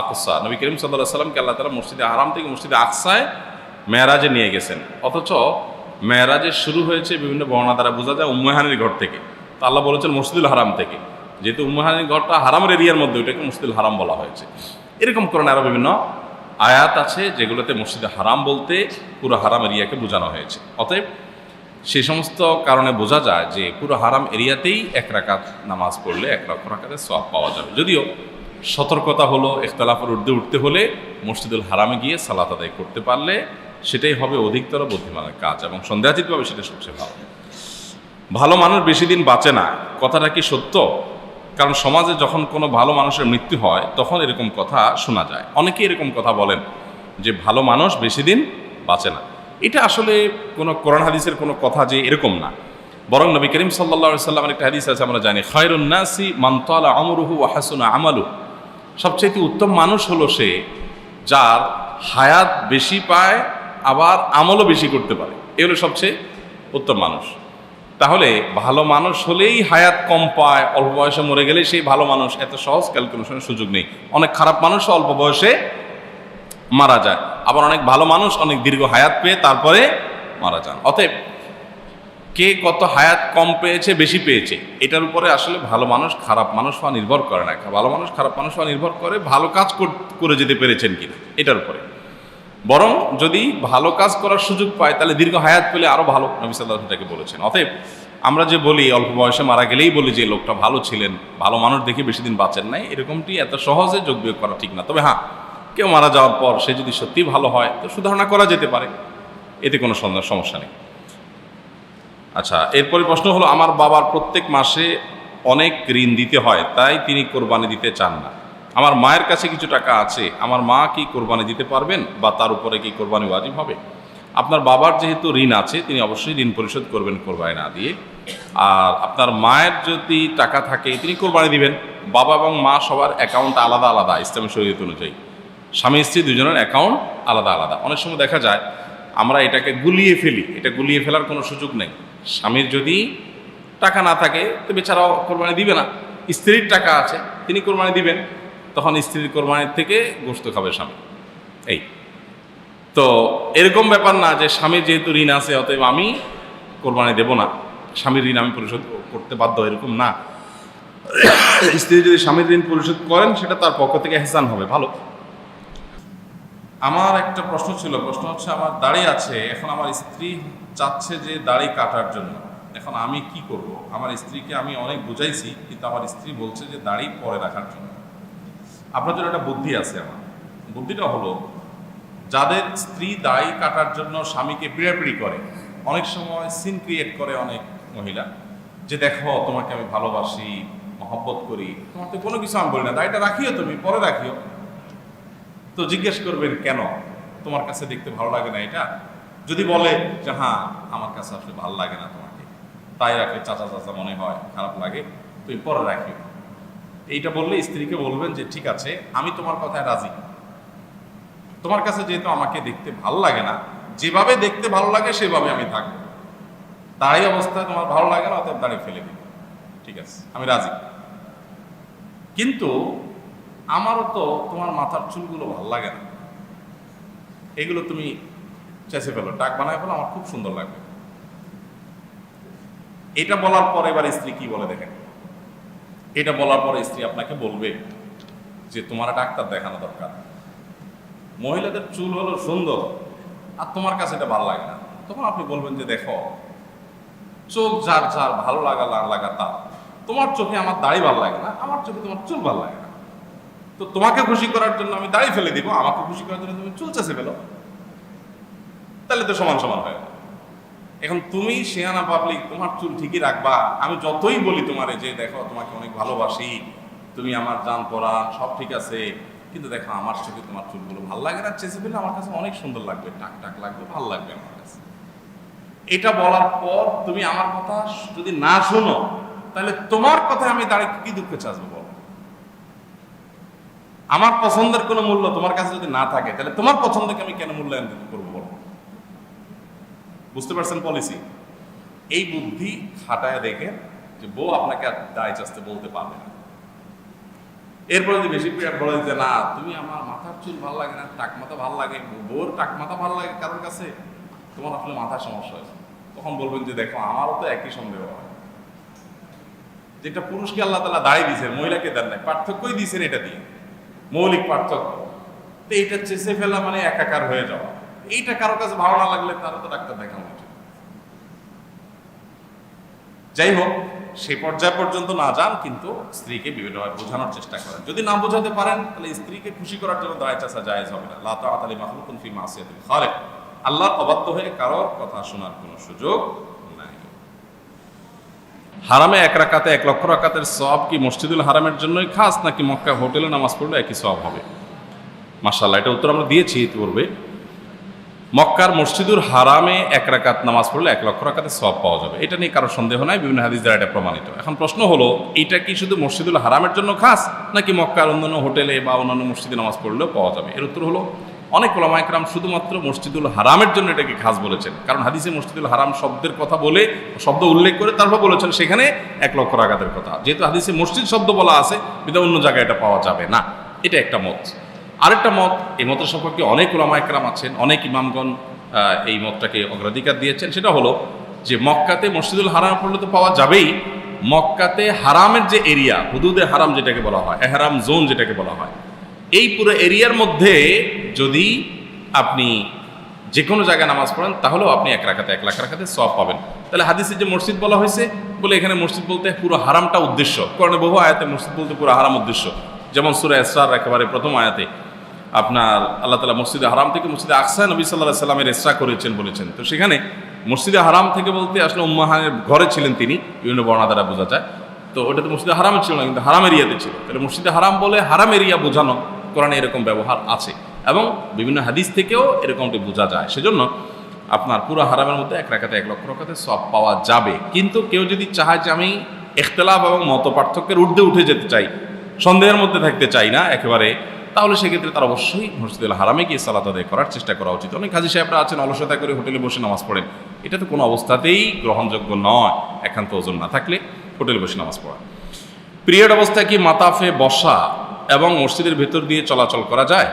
S1: আকসা। নবী করিম সাল্লাল্লাহু আলাইহি ওয়াসাল্লামকে আল্লাহ তাআলা মসজিদে হারাম থেকে মসজিদে আকসায় মেরাজে নিয়ে গেছেন। অথচ মেরাজের শুরু হয়েছে বিভিন্ন বর্ণনা দ্বারা বোঝা যায় উম্মে হানির ঘর থেকে। তো আল্লাহ বলেছেন মসজিদুল হারাম থেকে, যেহেতু উম্মে হানির ঘরটা হারামের এরিয়ার মধ্যে, ওইটাকে মসজিদুল হারাম বলা হয়েছে। এরকম কোরআনে আরও বিভিন্ন আয়াত আছে যেগুলোতে মসজিদে হারাম বলতে পুরো হারাম এরিয়াকে বোঝানো হয়েছে। অতএব সেই সমস্ত কারণে বোঝা যায় যে পুরো হারাম এরিয়াতেই 1 রাকাত নামাজ পড়লে 1 লক্ষ রাকাতের সওয়াব পাওয়া যাবে। যদিও সতর্কতা হলো, ইখতিলাফের ঊর্ধ্বে উঠতে হলে মসজিদুল হারামে গিয়ে সালাত আদায় করতে পারলে সেটাই হবে অধিকতর বুদ্ধিমানের কাজ, এবং সন্দেহাতীতভাবে সেটা সবচেয়ে ভালো। ভালো মানুষ বেশি দিন বাঁচে না, কথাটা কি সত্য? কারণ সমাজে যখন কোনো ভালো মানুষের মৃত্যু হয় তখন এরকম কথা শোনা যায়। অনেকেই এরকম কথা বলেন যে ভালো মানুষ বেশি দিন বাঁচে না। এটা আসলে কোনো কোরআন হাদিসের কোনো কথা যে এরকম না, বরং নবী করিম সাল্লাল্লাহু আলাইহি ওয়াসাল্লামের একটা হাদিস আছে, আমরা জানি, খায়রুন নাসি মান তালা আমরুহু ওয়া হাসুনা আমালু। সবচেয়ে উত্তম মানুষ হলো সে যার হায়াত বেশি পায় আবার আমলও বেশি করতে পারে, এ হলো সবচেয়ে উত্তম মানুষ। তাহলে ভালো মানুষ হলেই হায়াত কম পায়, অল্প বয়সে মরে গেলে সেই ভালো মানুষ, এত সহজ ক্যালকুলেশনের সুযোগ নেই। অনেক খারাপ মানুষও অল্প বয়সে মারা যায়, আবার অনেক ভালো মানুষ অনেক দীর্ঘ হায়াত পেয়ে তারপরে মারা যান। অতএব কে কত হায়াত কম পেয়েছে বেশি পেয়েছে এটার উপরে আসলে ভালো মানুষ খারাপ মানুষ হওয়া নির্ভর করে না। ভালো মানুষ খারাপ মানুষ হওয়া নির্ভর করে ভালো কাজ করে যেতে পেরেছেন কিনা এটার উপরে। বরং যদি ভালো কাজ করার সুযোগ পায় তাহলে দীর্ঘ হায়াত পেলে আরো ভালো, নবী সাল্লাল্লাহু আলাইহি ওয়াসাল্লাম বলেছেন। অতএব আমরা যে বলি অল্প বয়সে মারা গেলেই বলি যে লোকটা ভালো ছিলেন, ভালো মানুষ দেখে বেশি দিন বাঁচেন নাই, এরকমটি এত সহজে যোগ বিয়োগ করা ঠিক না। তবে হ্যাঁ, কেউ মারা যাওয়ার পর সে যদি সত্যি ভালো হয় তো সুধারণা করা যেতে পারে, এতে কোনো সমস্যা নেই। আচ্ছা, এরপরে প্রশ্ন হলো, আমার বাবার প্রত্যেক মাসে অনেক ঋণ দিতে হয়, তাই তিনি কোরবানি দিতে চান না। আমার মায়ের কাছে কিছু টাকা আছে, আমার মা কি কোরবানি দিতে পারবেন বা তার উপরে কি কোরবানি ওয়াজিব হবে? আপনার বাবার যেহেতু ঋণ আছে তিনি অবশ্যই ঋণ পরিশোধ করবেন কোরবানি না দিয়ে। আর আপনার মায়ের যদি টাকা থাকে তিনি কোরবানি দিবেন। বাবা এবং মা সবার অ্যাকাউন্ট আলাদা আলাদা ইসলামী শরীয়ত অনুযায়ী, স্বামী স্ত্রী দুজনের অ্যাকাউন্ট আলাদা আলাদা। অনেক সময় দেখা যায় আমরা এটাকে গুলিয়ে ফেলি, এটা গুলিয়ে ফেলার কোনো সুযোগ নেই। স্বামীর যদি টাকা না থাকে তো বেচারাও কোরবানি দিবে না, স্ত্রীর টাকা আছে তিনি কোরবানি দিবেন, তখন স্ত্রীর কোরবানির থেকে গোশত খাবে স্বামী। এই তো এরকম ব্যাপার না যে স্বামীর যেহেতু ঋণ আছে অতএব আমি কোরবানি দেব না, স্বামীর ঋণ আমি পরিশোধ করতে বাধ্য, এরকম না। স্ত্রী যদি স্বামীর ঋণ পরিশোধ করেন সেটা তার পক্ষ থেকে এহসান হবে, ভালো। আমার একটা প্রশ্ন ছিল, প্রশ্ন হচ্ছে আমার দাড়ি আছে, এখন আমার স্ত্রী চাচ্ছে যে দাড়ি কাটার জন্য, এখন আমি কি করব? আমার স্ত্রীকে আমি অনেক বুঝাইছি কিন্তু আমার স্ত্রী বলছে যে দাড়ি পরে রাখার জন্য। আপনার জন্য একটা বুদ্ধি আছে। আমার বুদ্ধিটা হলো, যাদের স্ত্রী দাড়ি কাটার জন্য স্বামীকে পিড়াপিড়ি করে, অনেক সময় সিন ক্রিয়েট করে অনেক মহিলা যে দেখো তোমাকে আমি ভালোবাসি, মহব্বত করি, তোমার তো কোনো কিছু আমি বলি না, দাড়িটা রাখিও, তুমি পরে রাখিও। তো জিজ্ঞেস করবেন কেন, তোমার কাছে দেখতে ভালো লাগে না এটা? যদি বলে যে হ্যাঁ আমার কাছে আসলে ভালো লাগে না তোমাকে, তাই রাখলে চাচা চাচা মনে হয়, খারাপ লাগে, তুমি পরে রাখিও, এইটা বললে স্ত্রীকে বলবেন যে ঠিক আছে আমি তোমার কথায় রাজি, তোমার কাছে যেহেতু আমাকে দেখতে ভালো লাগে না, যেভাবে দেখতে ভালো লাগে সেভাবে আমি থাকবো, দাড়ি অবস্থায় তোমার ভালো লাগে না অতএব দাড়ি ফেলে দিই, ঠিক আছে আমি রাজি, কিন্তু আমারও তো তোমার মাথার চুলগুলো ভালো লাগে না, এগুলো তুমি চেঁচে ফেলো, টাক বানায় ফেলো, আমার খুব সুন্দর লাগবে। এটা বলার পরে এবার স্ত্রী কি বলে দেখেন, এটা বলার পরে স্ত্রী আপনাকে বলবে যে তোমার ডাক্তার দেখানো দরকার, মহিলাদের চুল হলো সুন্দর আর তোমার কাছে এটা ভালো লাগে না। তখন আপনি বলবেন যে দেখো চোখ যার যার ভালো লাগা না লাগা তার, তোমার চোখে আমার দাড়ি ভালো লাগে না, আমার চোখে তোমার চুল ভালো লাগে না, তো তোমাকে খুশি করার জন্য আমি দাড়ি ফেলে দিব, আমাকে খুশি করার জন্য তুমি চুল চেঁচে ফেলো, তাহলে তো সমান সমান হয়। এখন তুমি শেয়ানা পাবলিক, তোমার চুল ঠিকই রাখবা, আমি যতই বলি তোমারে যে দেখো তোমাকে অনেক ভালোবাসি, তুমি আমার জান পরাণ, সব ঠিক আছে, কিন্তু দেখো আমার চোখে তোমার চুলগুলো ভালো লাগে না, চেঁচে ফেলে আমার কাছে অনেক সুন্দর লাগবে, টাক টাক লাগবে, ভালো লাগবে আমার কাছে। এটা বলার পর তুমি আমার কথা যদি না শোনো তাহলে তোমার কথায় আমি দাঁড়িয়ে কি দুঃখে চাচবো বলো? আমার পছন্দের কোনো মূল্য তোমার কাছে যদি না থাকে তাহলে তোমার পছন্দকে আমি কেন মূল্যায়ন করবো বলো? বুঝতে পারছেন পলিসি? এই বুদ্ধি খাটায় দেখে যে বউ আপনাকে আর দায় চাচতে বলতে পারবে না। এরপরে যদি বেশি পিরিয়ড বলে দিতে না তুমি আমার মাথার চুল ভালো লাগে না, টাক মাথা ভালো লাগে, বউর টাক মাথা ভালো লাগে কারোর কাছে, তোমার আসলে মাথার সমস্যা হয়েছে, তখন বলবেন যে দেখো আমারও তো একই সন্দেহ হয়, যেটা পুরুষকে আল্লাহ তাআলা দায় দিয়েছেন মহিলাকে দেন নাই, পার্থক্যই দিয়েছেন এটা দিয়ে, মৌলিক পার্থক্য। তো এইটা চেঁচে ফেলা মানে একাকার হয়ে যাওয়া, এইটা কারোর কাছে ভালো না লাগলে তারা তো ডাক্তার দেখানো উচিত। যাই হোক, সেই পর্যায় পর্যন্ত না যান, কিন্তু স্ত্রীকে বিভিন্নভাবে বোঝানোর চেষ্টা করেন। যদি না বোঝাতে পারেন তাহলে স্ত্রীকে খুশি করার জন্য দায় চাচা জায়েজ হবে না। লা তাআতা লি মাখলুকিন ফি মাসিয়াতিল খালিক, আল্লাহর অবাধ্য হয়ে কারোর কথা শোনার কোনো সুযোগ নাই। হারামে এক রাকাতে 1 লক্ষ রাকাতের সওয়াব কি মসজিদুল হারামের জন্যই খাস নাকি মক্কা হোটেলে নামাজ পড়লে একই সওয়াব হবে? মাশাআল্লাহ, এটা উত্তর আমরা দিয়েছি ইতিপূর্বে। মক্কার মসজিদুল হারামে 1 রাকাত নামাজ পড়লে 1 লক্ষ রাকাতের সওয়াব পাওয়া যাবে, এটা নিয়ে কারো সন্দেহ নাই, বিভিন্ন হাদিস দ্বারা এটা প্রমাণিত। এখন প্রশ্ন হলো, এটা কি শুধু মসজিদুল হারামের জন্য খাস, নাকি মক্কার অন্যান্য হোটেলে বা অন্যান্য মসজিদে নামাজ পড়লেও পাওয়া যাবে? এর উত্তর হলো, অনেক ওলামা ইকরাম শুধুমাত্র মসজিদুল হারামের জন্য এটাকে খাস বলেছেন, কারণ হাদিসে মসজিদুল হারাম শব্দের কথা বলে, শব্দ উল্লেখ করে তারপর বলেছেন সেখানে 1 লক্ষ রাকাতের কথা। যেহেতু হাদিসে মসজিদ শব্দ বলা আছে, বিধায় অন্য জায়গায় এটা পাওয়া যাবে না, এটা একটা মত। আরেকটা মত, এই মতের সম্পর্কে অনেক ওলামা ইকরাম আছেন, অনেক ইমামগণ এই মতটাকে অগ্রাধিকার দিয়েছেন। সেটা হলো যে মক্কাতে মসজিদুল হারাম পড়লে তো পাওয়া যাবেই, মক্কাতে হারামের যে এরিয়া, হুদুদে হারাম যেটাকে বলা হয়, এহরাম জোন যেটাকে বলা হয়, এই পুরো এরিয়ার মধ্যে যদি আপনি যে কোনো জায়গায় নামাজ পড়েন তাহলেও আপনি 1 রাকাতে 1 লাখ রাকাতে সওয়াব পাবেন। তাহলে হাদিসে যে মসজিদ বলা হয়েছে বলে, এখানে মসজিদ বলতে পুরো হারামটা উদ্দেশ্য, কোরআনে বহু আয়াতে মসজিদ বলতে পুরো হারাম উদ্দেশ্য। যেমন সূরা ইসরার একেবারে প্রথম আয়াতে আপনার আল্লাহ তাআলা মসজিদে হারাম থেকে মসজিদে আকসা নবী সাল্লাল্লাহু আলাইহি সাল্লামের ইসরা করেছেন বলেছেন। তো সেখানে মসজিদে হারাম থেকে বলতে আসলে উম্মাহানের ঘরে ছিলেন তিনি, বিভিন্ন বর্ণনা দ্বারা বোঝা যায়। তো ওটা তো মসজিদে হারামে ছিল না, কিন্তু হারাম এরিয়াতে ছিল। তাহলে মসজিদে হারাম বলে হারাম এরিয়া বোঝানো, কোরআনে এরকম ব্যবহার আছে এবং বিভিন্ন হাদিস থেকেও এরকমটি বোঝা যায়। সেজন্য আপনার পুরো হারামের মধ্যে 1 রাকাতে 1 লক্ষ রাকাতে সওয়াব পাওয়া যাবে। কিন্তু কেউ যদি চায় যে আমি ইখতিলাফ এবং মত পার্থক্যের ঊর্ধ্বে উঠে যেতে চাই, সন্দেহের মধ্যে থাকতে চাই না একেবারে, তাহলে সেক্ষেত্রে তার অবশ্যই মসজিদুল হারামে গিয়ে সালাত আদায় করার চেষ্টা করা উচিত। অনেক হাজী সাহেবরা আছেন অলসতা করে হোটেলে বসে নামাজ পড়েন, এটা তো কোনো অবস্থাতেই গ্রহণযোগ্য নয়, একান্ত ওজন না থাকলে হোটেলে বসে নামাজ পড়া। পিরিয়ড অবস্থায় কি মাতাফে বসা এবং মসজিদের ভেতর দিয়ে চলাচল করা যায়?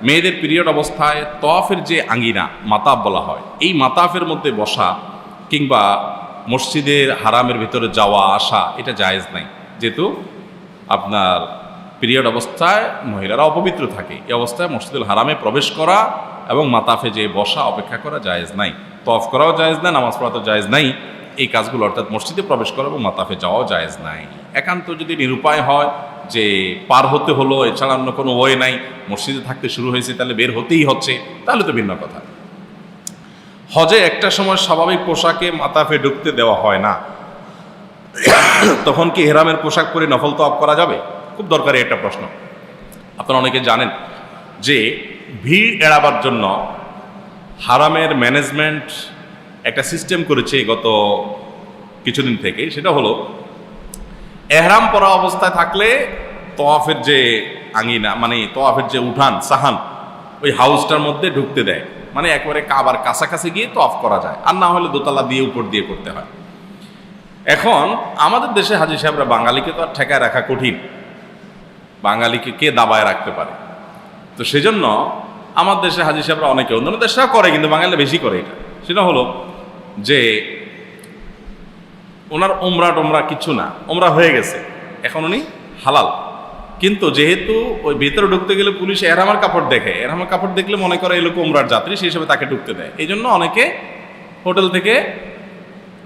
S1: মেয়েদের পিরিয়ড অবস্থায় তওয়াফের যে আঙ্গিনা মাতাফ বলা হয়, এই মাতাফের মধ্যে বসা কিংবা মসজিদের হারামের ভেতরে যাওয়া আসা এটা জায়েজ নাই, যেহেতু আপনার পিরিয়ড অবস্থায় মহিলারা অপবিত্র থাকে। এই অবস্থায় মসজিদুল হারামে প্রবেশ করা এবং মাতাফে যে বসা অপেক্ষা করা জায়েজ নাই, তওয়াফ করাও জায়েজ নাই, নামাজ পড়া তো জায়েজ নাই। এই কাজগুলো অর্থাৎ মসজিদে প্রবেশ করা এবং মাতাফে যাওয়াও জায়েজ নাই। একান্ত যদি নিরুপায় হয় যে পার হতে হলো, এছাড়া অন্য কোনো ওয়ে নাই, মসজিদে থাকতে শুরু হয়েছে তাহলে বের হতেই হচ্ছে, তাহলে তো ভিন্ন কথা। হজে একটা সময় স্বাভাবিক পোশাকে মাতাফে ঢুকতে দেওয়া হয় না, তখন কি ইহরামের পোশাক পরে নফল তওয়াফ করা যাবে? খুব দরকারি একটা প্রশ্ন। আপনারা অনেকে জানেন যে ভিড় এড়াবার জন্য হারামের ম্যানেজমেন্ট একটা সিস্টেম করেছে গত কিছুদিন থেকে। সেটা হলো এহরাম পরা অবস্থায় থাকলে তওয়াফের যে আঙ্গিনা, মানে তওয়াফের যে উঠান সাহান, ওই হাউসটার মধ্যে ঢুকতে দেয়, মানে একেবারে কাবার কাছাকাছি গিয়ে তওয়াফ করা যায়, আর না হলে দোতলা দিয়ে উপর দিয়ে করতে হয়। এখন আমাদের দেশে হাজী সাহেবরা, বাঙালিকে তো আর ঠেকায় রাখা কঠিন, বাঙালিকে কে দাবায় রাখতে পারে? তো সেজন্য আমার দেশে হাজী সাহেবরা অনেকে, অন্যান্য দেশরা করে কিন্তু বাঙালিরা বেশি করে এটা। সেটা হলো যে ওনার ওমরা টোমরা কিছু না, ওমরা হয়ে গেছে, এখন উনি হালাল, কিন্তু যেহেতু ওই ভেতরে ঢুকতে গেলে পুলিশ এহরামের কাপড় দেখে, এহরামের কাপড় দেখলে মনে করে এই লোক ওমরার যাত্রী, সেই হিসেবে তাকে ঢুকতে দেয়। এই জন্য অনেকে হোটেল থেকে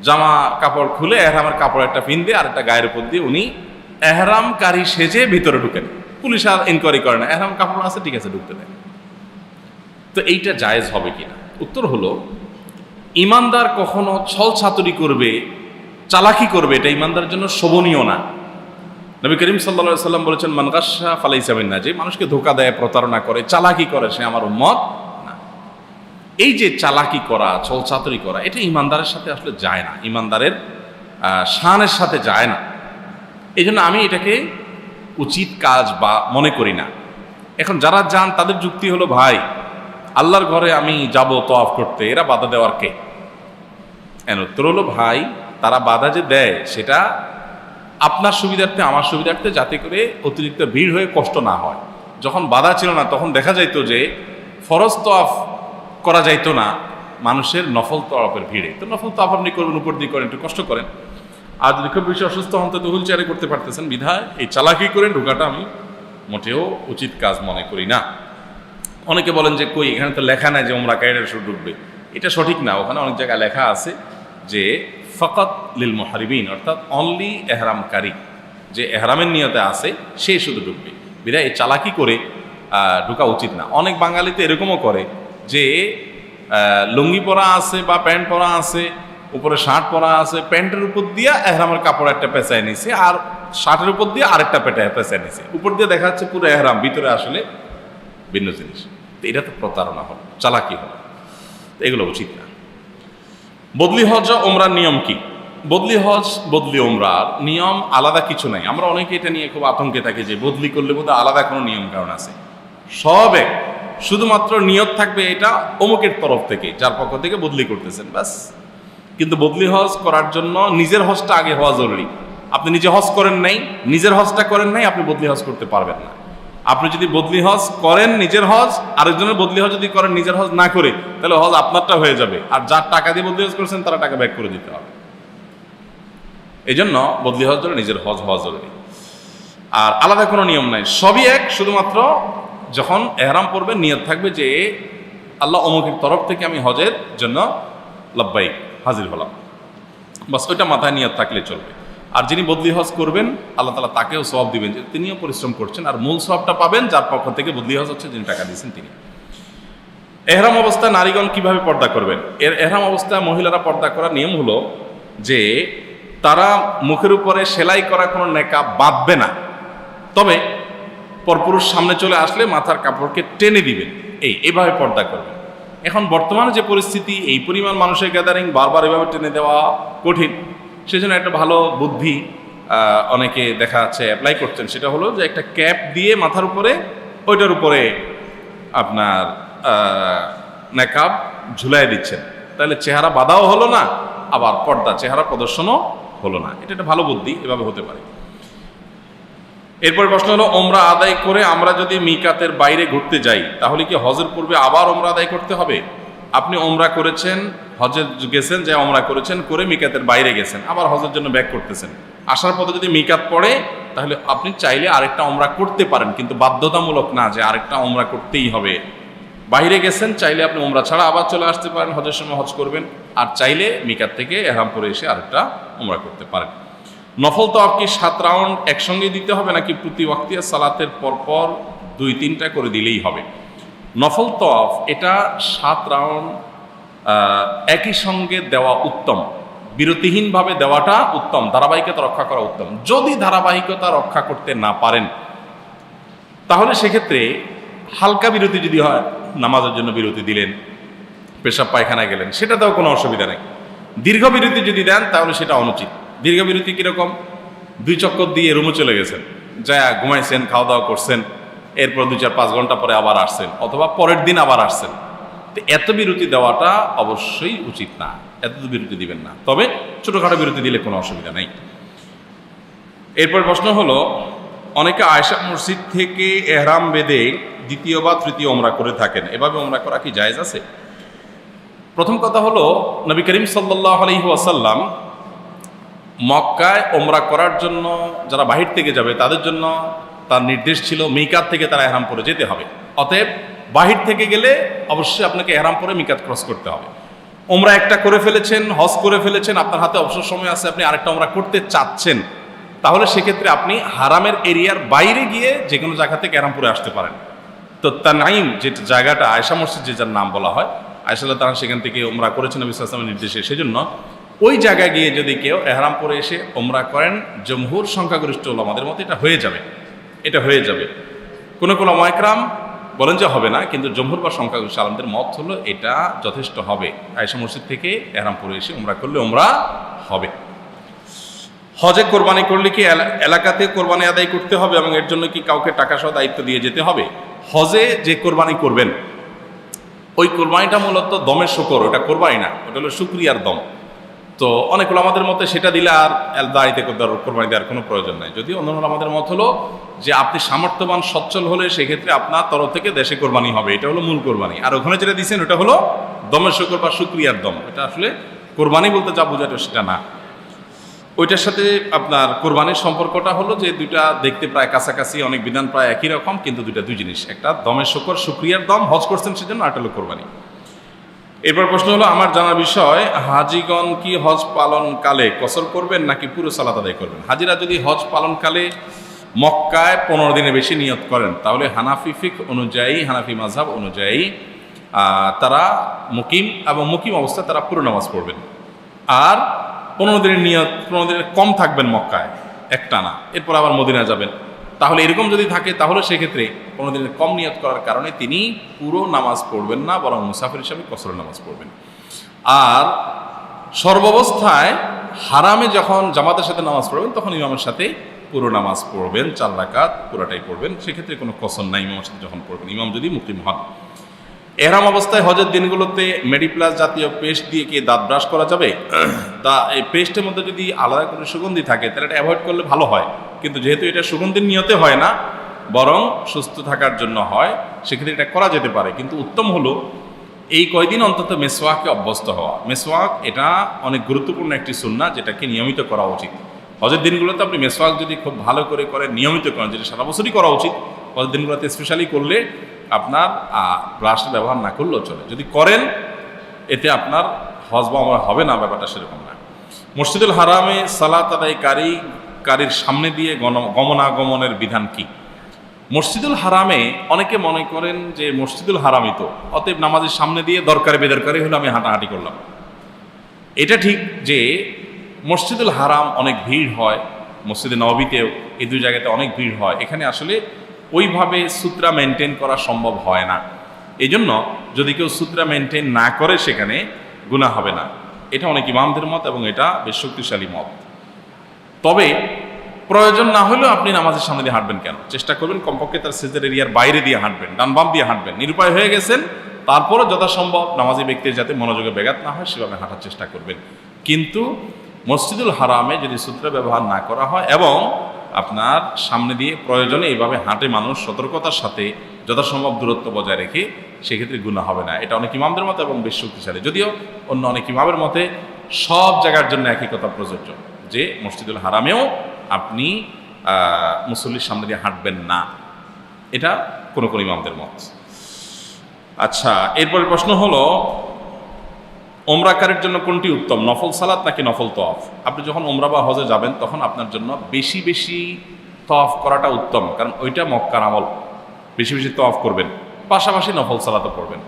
S1: জামা কাপড় খুলে এহরামের কাপড় একটা পিন দিয়ে আর একটা গায়ের উপর দিয়ে উনি এহরামকারী সেজে ভিতরে ঢুকেন, পুলিশ আর ইনকোয়ারি করে না, এহরাম কাপড় আছে ঠিক আছে ঢুকতে দেয়। তো এইটা জায়েজ হবে কিনা? উত্তর হলো, ইমানদার কখনো ছল ছাতুরি করবে, চালাকি করবে, এটা ইমানদারের জন্য শোভনীয় না। নবী করিম সাল্লাল্লাহু আলাইহি ওয়াসাল্লাম বলেছেন, মান গাশশা ফালাইসা মিন্না, যে মানুষকে ধোঁকা দেয়, প্রতারণা করে, চালাকি করে, সে আমার উম্মত না। এই যে চালাকি করা, ছল ছাতুরি করা, এটা ইমানদারের সাথে আসলে যায় না, ইমানদারের শানের সাথে যায় না। এই জন্য আমি এটাকে উচিত কাজ বা মনে করি না। এখন যারা যান তাদের যুক্তি হলো, ভাই আল্লাহর ঘরে আমি যাব তওয়াফ করতে, এরা বাধা দেওয়ার কে? এর উত্তর হলো, ভাই তারা বাধা যে দেয় সেটা আপনার সুবিধার্থে, আমার সুবিধার্থে, যাতে করে অতিরিক্ত ভিড় হয়ে কষ্ট না হয়। যখন বাধা ছিল না তখন দেখা যাইতো যে ফরজ তওয়াফ করা যাইতো না মানুষের নফল তওয়াফের ভিড়ে। তো নফল তওয়াফ আপনি করবেন, উপর দিয়ে করেন, একটু কষ্ট করেন। আর যদি খুব বেশি অসুস্থ হন তো হুইল চেয়ারে করতে পারতেছেন, বিধায় এই চালাকি করে ঢোকাটা আমি মোটেও উচিত কাজ মনে করি না। অনেকে বলেন যে কই, এখানে তো লেখা নাই যে ওমরাকারীরা শুধু ঢুকবে, এটা সঠিক না। ওখানে অনেক জায়গায় লেখা আছে যে ফাকাত লিল মুহরিমিন, অর্থাৎ অনলি এহরামকারী, যে এহরামের নিয়তে আছে সে শুধু ঢুকবে। বিধায় এই চালাকি করে ঢোকা উচিত না। অনেক বাঙালিতে এরকমও করে যে লুঙ্গি পরা আছে বা প্যান্ট পরা আছে, উপরে শার্ট পরা আছে, প্যান্টের উপর দিয়ে এহরামের কাপড় একটা পেঁচায় নিছে, আর শার্টের উপর দিয়ে আরেকটা পেঁচায় নিছে, উপর দিয়ে দেখা যাচ্ছে পুরো এহরাম, ভিতরে আসলে ভিন্ন জিনিস। তো এটা তো প্রতারণা হলো, চালাকি হলো। এগুলো উচিত না। বদলি হজ ও ওমরার নিয়ম কি? বদলি হজ বদলি ওমরার নিয়ম আলাদা কিছু নাই। আমরা অনেকে এটা নিয়ে খুব আতঙ্কে থাকি যে বদলি করলে বোধহয় আলাদা কোনো নিয়ম কারণ আছে। সব এক, শুধুমাত্র নিয়ত থাকবে এটা অমুকের তরফ থেকে, যার পক্ষ থেকে বদলি করতেছেন, ব্যাস। কিন্তু বদলি হজ করার জন্য নিজের হজটা আগে হওয়া জরুরি। আপনি নিজে হজ করেন নাই, নিজের হজটা করেন নাই, আপনি বদলি হজ করতে পারবেন না। আপনি যদি বদলি হজ করেন নিজের হজ, আরেকজনের বদলি হজ যদি করেন নিজের হজ না করে, তাহলে হজ আপনারটা হয়ে যাবে, আর যার টাকা দিয়ে বদলি হজ করেছেন তারা টাকা ব্যাক করে দিতে হবে। এই জন্য বদলি হজ ধরে নিজের হজ হওয়া জরুরি। আর আলাদা কোনো নিয়ম নাই, সবই এক। শুধুমাত্র যখন এহরাম পড়বে নিয়ত থাকবে যে আল্লাহ অমুকের তরফ থেকে আমি হজের জন্য লাব্বাইক হাজির হলাম, বাস ওইটা মাথায় নিয়ত থাকলে চলবে। আর যিনি বদলি হজ করবেন আল্লাহ তাআলা তাকেও সওয়াব দিবেন যে তিনিও পরিশ্রম করছেন, আর মূল সওয়াবটা পাবেন যার পক্ষ থেকে বদলি হজ হচ্ছে, যিনি টাকা দিয়েছেন তিনি। এহরাম অবস্থায় নারীগণ কিভাবে পর্দা করবেন? এহরাম অবস্থায় মহিলারা পর্দা করার নিয়ম হলো যে তারা মুখের উপরে সেলাই করা কোনো নেকাব বাঁধবে না, তবে পরপুরুষ সামনে চলে আসলে মাথার কাপড়কে টেনে দিবেন, এইভাবে পর্দা করবেন। এখন বর্তমানে যে পরিস্থিতি, এই পরিমাণ মানুষের গ্যাদারিং, বারবার এভাবে টেনে দেওয়া কঠিন। সেজন্য একটা ভালো বুদ্ধি অনেকে দেখা যাচ্ছে অ্যাপ্লাই করছেন, সেটা হলো যে একটা ক্যাপ দিয়ে মাথার উপরে, ওইটার উপরে আপনার নেকাব ঝুলাই দিচ্ছেন, তাহলে চেহারা বাঁধাও হলো না, আবার পর্দা চেহারা প্রদর্শনও হলো না। এটা একটা ভালো বুদ্ধি, এভাবে হতে পারে। এরপর প্রশ্ন হলো, ওমরা আদায় করে আমরা যদি মিকাতের বাইরে ঘুরতে যাই তাহলে কি হজের পূর্বে আবার ওমরা আদায় করতে হবে? আপনি ওমরা করেছেন, হজে গেছেন, যে ওমরা করেছেন, করে মিকাতের বাইরে গেছেন, আবার হজের জন্য ব্যাক করতেছেন, আসার পথে যদি মিকাত পড়ে তাহলে আপনি চাইলে আরেকটা ওমরা করতে পারেন, কিন্তু বাধ্যতামূলক না যে আরেকটা ওমরা করতেই হবে। বাইরে গেছেন, চাইলে আপনি ওমরা ছাড়া আবার চলে আসতে পারেন, হজের সময় হজ করবেন, আর চাইলে মিকাত থেকে এহরাম পরে এসে আরেকটা ওমরা করতে পারেন। নফল তওয়াফ কি 7 রাউন্ড একসঙ্গে দিতে হবে নাকি প্রতি ওয়াক্তিয়া সালাতের পরপর 2-3টা করে দিলেই হবে? নফল তওয়াফ এটা 7 রাউন্ড একই সঙ্গে দেওয়া উত্তম, বিরতিহীনভাবে দেওয়াটা উত্তম, ধারাবাহিকতা রক্ষা করা উত্তম। যদি ধারাবাহিকতা রক্ষা করতে না পারেন তাহলে সেক্ষেত্রে হালকা বিরতি যদি হয়, নামাজের জন্য বিরতি দিলেন, পেশাব পায়খানায় গেলেন, সেটাতেও কোনো অসুবিধা নেই। দীর্ঘ বিরতি যদি দেন তাহলে সেটা অনুচিত। দীর্ঘ বিরতি কীরকম? 2 চক্কর দিয়ে রুমে চলে গেছেন, যা ঘুমাইছেন, খাওয়া দাওয়া করছেন, এরপর 2-4-5 ঘন্টা পরে আবার আসছেন, অথবা পরের দিন আবার আসছেন। তো এত বিরতি দেওয়াটা অবশ্যই উচিত না, এত বিরতি দিবেন না। তবে ছোটোখাটো বিরতি দিলে কোনো অসুবিধা নেই। এরপর প্রশ্ন হলো, অনেকে আয়েশা মসজিদ থেকে এহরাম বেঁধে 2য় বা 3য় ওমরা করে থাকেন, এভাবে ওমরা করা কি জায়েজ আছে? প্রথম কথা হলো, নবী করিম সাল্লাল্লাহু আলাইহি ওয়াসাল্লাম মক্কায় ওমরা করার জন্য যারা বাহির থেকে যাবে তাদের জন্য তার নির্দেশ ছিল মিকাত থেকে তারা এহরাম পরে যেতে হবে। অতএব বাহির থেকে গেলে অবশ্যই আপনাকে এহরাম পরে মিকাত ক্রস করতে হবে। ওমরা একটা করে ফেলেছেন, হজ করে ফেলেছেন, আপনার হাতে অবসর সময় আছে, আপনি আরেকটা ওমরা করতে চাচ্ছেন, তাহলে সেক্ষেত্রে আপনি হারামের এরিয়ার বাইরে গিয়ে যে কোনো জায়গা থেকে এহরাম পরে আসতে পারেন। তো তানঈম যে জায়গাটা, আয়েশা মসজিদ যে যার নাম বলা হয়, আয়েশা তারা সেখান থেকে ওমরা করেছেন নবী সাল্লাল্লাহু আলাইহি ওয়াসাল্লামের নির্দেশে, সেজন্য ওই জায়গায় গিয়ে যদি কেউ এহরাম পরে এসে ওমরা করেন, জমহুর সংখ্যাগরিষ্ঠ ওলামাদের মতে এটা হয়ে যাবে, এটা হয়ে যাবে। কোনো কোনো ওলামা ইকরাম বলেন যে হবে না, কিন্তু জমহুর বা সংখ্যাগরিষ্ঠ আলেমদের মত হলো এটা যথেষ্ট হবে। আয়েশা মসজিদ থেকে এহরাম পরে এসে ওমরা করলে ওমরা হবে। হজে কোরবানি করলে কি এলাকাতে কোরবানি আদায় করতে হবে এবং এর জন্য কি কাউকে টাকা সহ দায়িত্ব দিয়ে যেতে হবে? হজে যে কোরবানি করবেন ওই কোরবানিটা মূলত দমের শুকর, ওটা কোরবানি না, ওটা হলো শুকরিয়ার দম। তো অনেক আমাদের মতে সেটা দিলে আর দাঁড়িতে কোরবানি দেওয়ার কোনো প্রয়োজন নাই। যদিও অন্য আমাদের মত হলো যে আপনি সামর্থ্যবান সচ্ছল হলে সেক্ষেত্রে আপনার তরফ থেকে দেশে কোরবানি হবে, এটা হলো মূল কোরবানি। আর ওখানে যেটা দিচ্ছেন ওটা হলো দমের শুকর বা শুকরিয়ার দম। এটা আসলে কোরবানি বলতে যা বোঝাটা সেটা না। ওইটার সাথে আপনার কোরবানির সম্পর্কটা হলো যে দুইটা দেখতে প্রায় কাছাকাছি, অনেক বিধান প্রায় একই রকম, কিন্তু দুইটা দুই জিনিস। একটা দমের শুকর, শুকরিয়ার দম, হজ করছেন সেজন্য, আর একটা হলো কোরবানি। এরপর প্রশ্ন হলো, আমার জানার বিষয়, হাজিগণ কি হজ পালনকালে কসর করবেন নাকি পুরো সালাত আদায় করবেন? হাজিরা যদি হজ পালনকালে মক্কায় 15 দিনের বেশি নিয়ত করেন তাহলে হানাফি ফিকহ অনুযায়ী, হানাফি মাযহাব অনুযায়ী তারা মুকিম, এবং মুকিম অবস্থায় তারা পুরো নামাজ পড়বেন। আর 15 দিনের নিয়ত, 15 দিনের কম থাকবেন মক্কায় একটানা, এরপর আবার মদিনা যাবেন, তাহলে এরকম যদি থাকে তাহলে সেক্ষেত্রে কোনোদিন কম নিয়ত করার কারণে তিনি পুরো নামাজ পড়বেন না, বরং মুসাফির হিসাবে কসরের নামাজ পড়বেন। আর সর্বাবস্থায় হারামে যখন জামাতের সাথে নামাজ পড়বেন তখন ইমামের সাথে পুরো নামাজ পড়বেন, 4 রাকাত পুরোটাই পড়বেন, সেক্ষেত্রে কোনো কসর নাই ইমামের সাথে যখন পড়বেন, ইমাম যদি মুকিম হন। এহরাম অবস্থায় হজের দিনগুলোতে মেডিপ্লাস জাতীয় পেস্ট দিয়ে কি দাঁত ব্রাশ করা যাবে? তা এই পেস্টের মধ্যে যদি আলাদা করে সুগন্ধি থাকে তাহলে এটা অ্যাভয়েড করলে ভালো হয়, কিন্তু যেহেতু এটা সুগন্ধির নিয়তে হয় না, বরং সুস্থ থাকার জন্য হয়, সেক্ষেত্রে এটা করা যেতে পারে। কিন্তু উত্তম হলো এই কয়দিন অন্তত মেসওয়াকে অভ্যস্ত হওয়া। মেসওয়াক এটা অনেক গুরুত্বপূর্ণ একটি সুন্নাহ, যেটাকে নিয়মিত করা উচিত। হজের দিনগুলোতে আপনি মেসওয়াক যদি খুব ভালো করে করেন, নিয়মিত করেন, যেটা সারা বছরই করা উচিত, হজের দিনগুলোতে স্পেশালি করলে আপনার ব্রাশ ব্যবহার না করলেও চলে। যদি করেন এতে আপনার হজ বা ওমরা হবে না, ব্যাপারটা সেরকম না। মসজিদুল হারামে সালাত আদায়কারীর সামনে দিয়ে গমনাগমনের বিধান কি? মসজিদুল হারামে অনেকে মনে করেন যে মসজিদুল হারামই তো, অতএব নামাজের সামনে দিয়ে দরকারে বেদরকারি হলে আমি হাঁটাহাঁটি করলাম। এটা ঠিক যে মসজিদুল হারাম অনেক ভিড় হয়, মসজিদে নববীতেও এই দুই জায়গাতে অনেক ভিড় হয়, এখানে আসলে ওইভাবে সূত্রা মেনটেন করা সম্ভব হয় না। এই জন্য যদি কেউ সূত্রা মেনটেন না করে সেখানে গুনাহ হবে না, এটা অনেক ইমামদের মত এবং এটা বেশ শক্তিশালী মত। তবে প্রয়োজন না হলেও আপনি নামাজের সামনে দিয়ে হাঁটবেন কেন? চেষ্টা করবেন কমপক্ষে তার সিজদার এরিয়ার বাইরে দিয়ে হাঁটবেন, ডান বাম দিয়ে হাঁটবেন। নিরুপায় হয়ে গেছেন, তারপরও যথাসম্ভব নামাজি ব্যক্তির যাতে মনোযোগে ব্যাঘাত না হয় সেভাবে হাঁটার চেষ্টা করবেন। কিন্তু মসজিদুল হারামে যদি সূত্র ব্যবহার না করা হয় এবং আপনার সামনে দিয়ে প্রয়োজনে এইভাবে হাঁটে মানুষ সতর্কতার সাথে যথাসম্ভব দূরত্ব বজায় রেখে, সেক্ষেত্রে গুনাহ হবে না। এটা অনেক ইমামদের মতে এবং বেশ শক্তিশালী। যদিও অন্য অনেক ইমামের মতে সব জায়গার জন্য একই কথা প্রযোজ্য, যে মসজিদুল হারামেও আপনি মুসল্লির সামনে দিয়ে হাঁটবেন না, এটা কোনো কোনো ইমামদের মত। আচ্ছা, এরপরের প্রশ্ন হলো ওমরাকারীর জন্য কোনটি উত্তম, নফল সালাত নাকি নফল তওয়াফ? আপনি যখন ওমরা বা হজে যাবেন তখন আপনার জন্য বেশি বেশি তওয়াফ করাটা উত্তম, কারণ ওইটা মক্কার আমল। বেশি বেশি তওয়াফ করবেন, পাশাপাশি নফল সালাতও পড়বেন।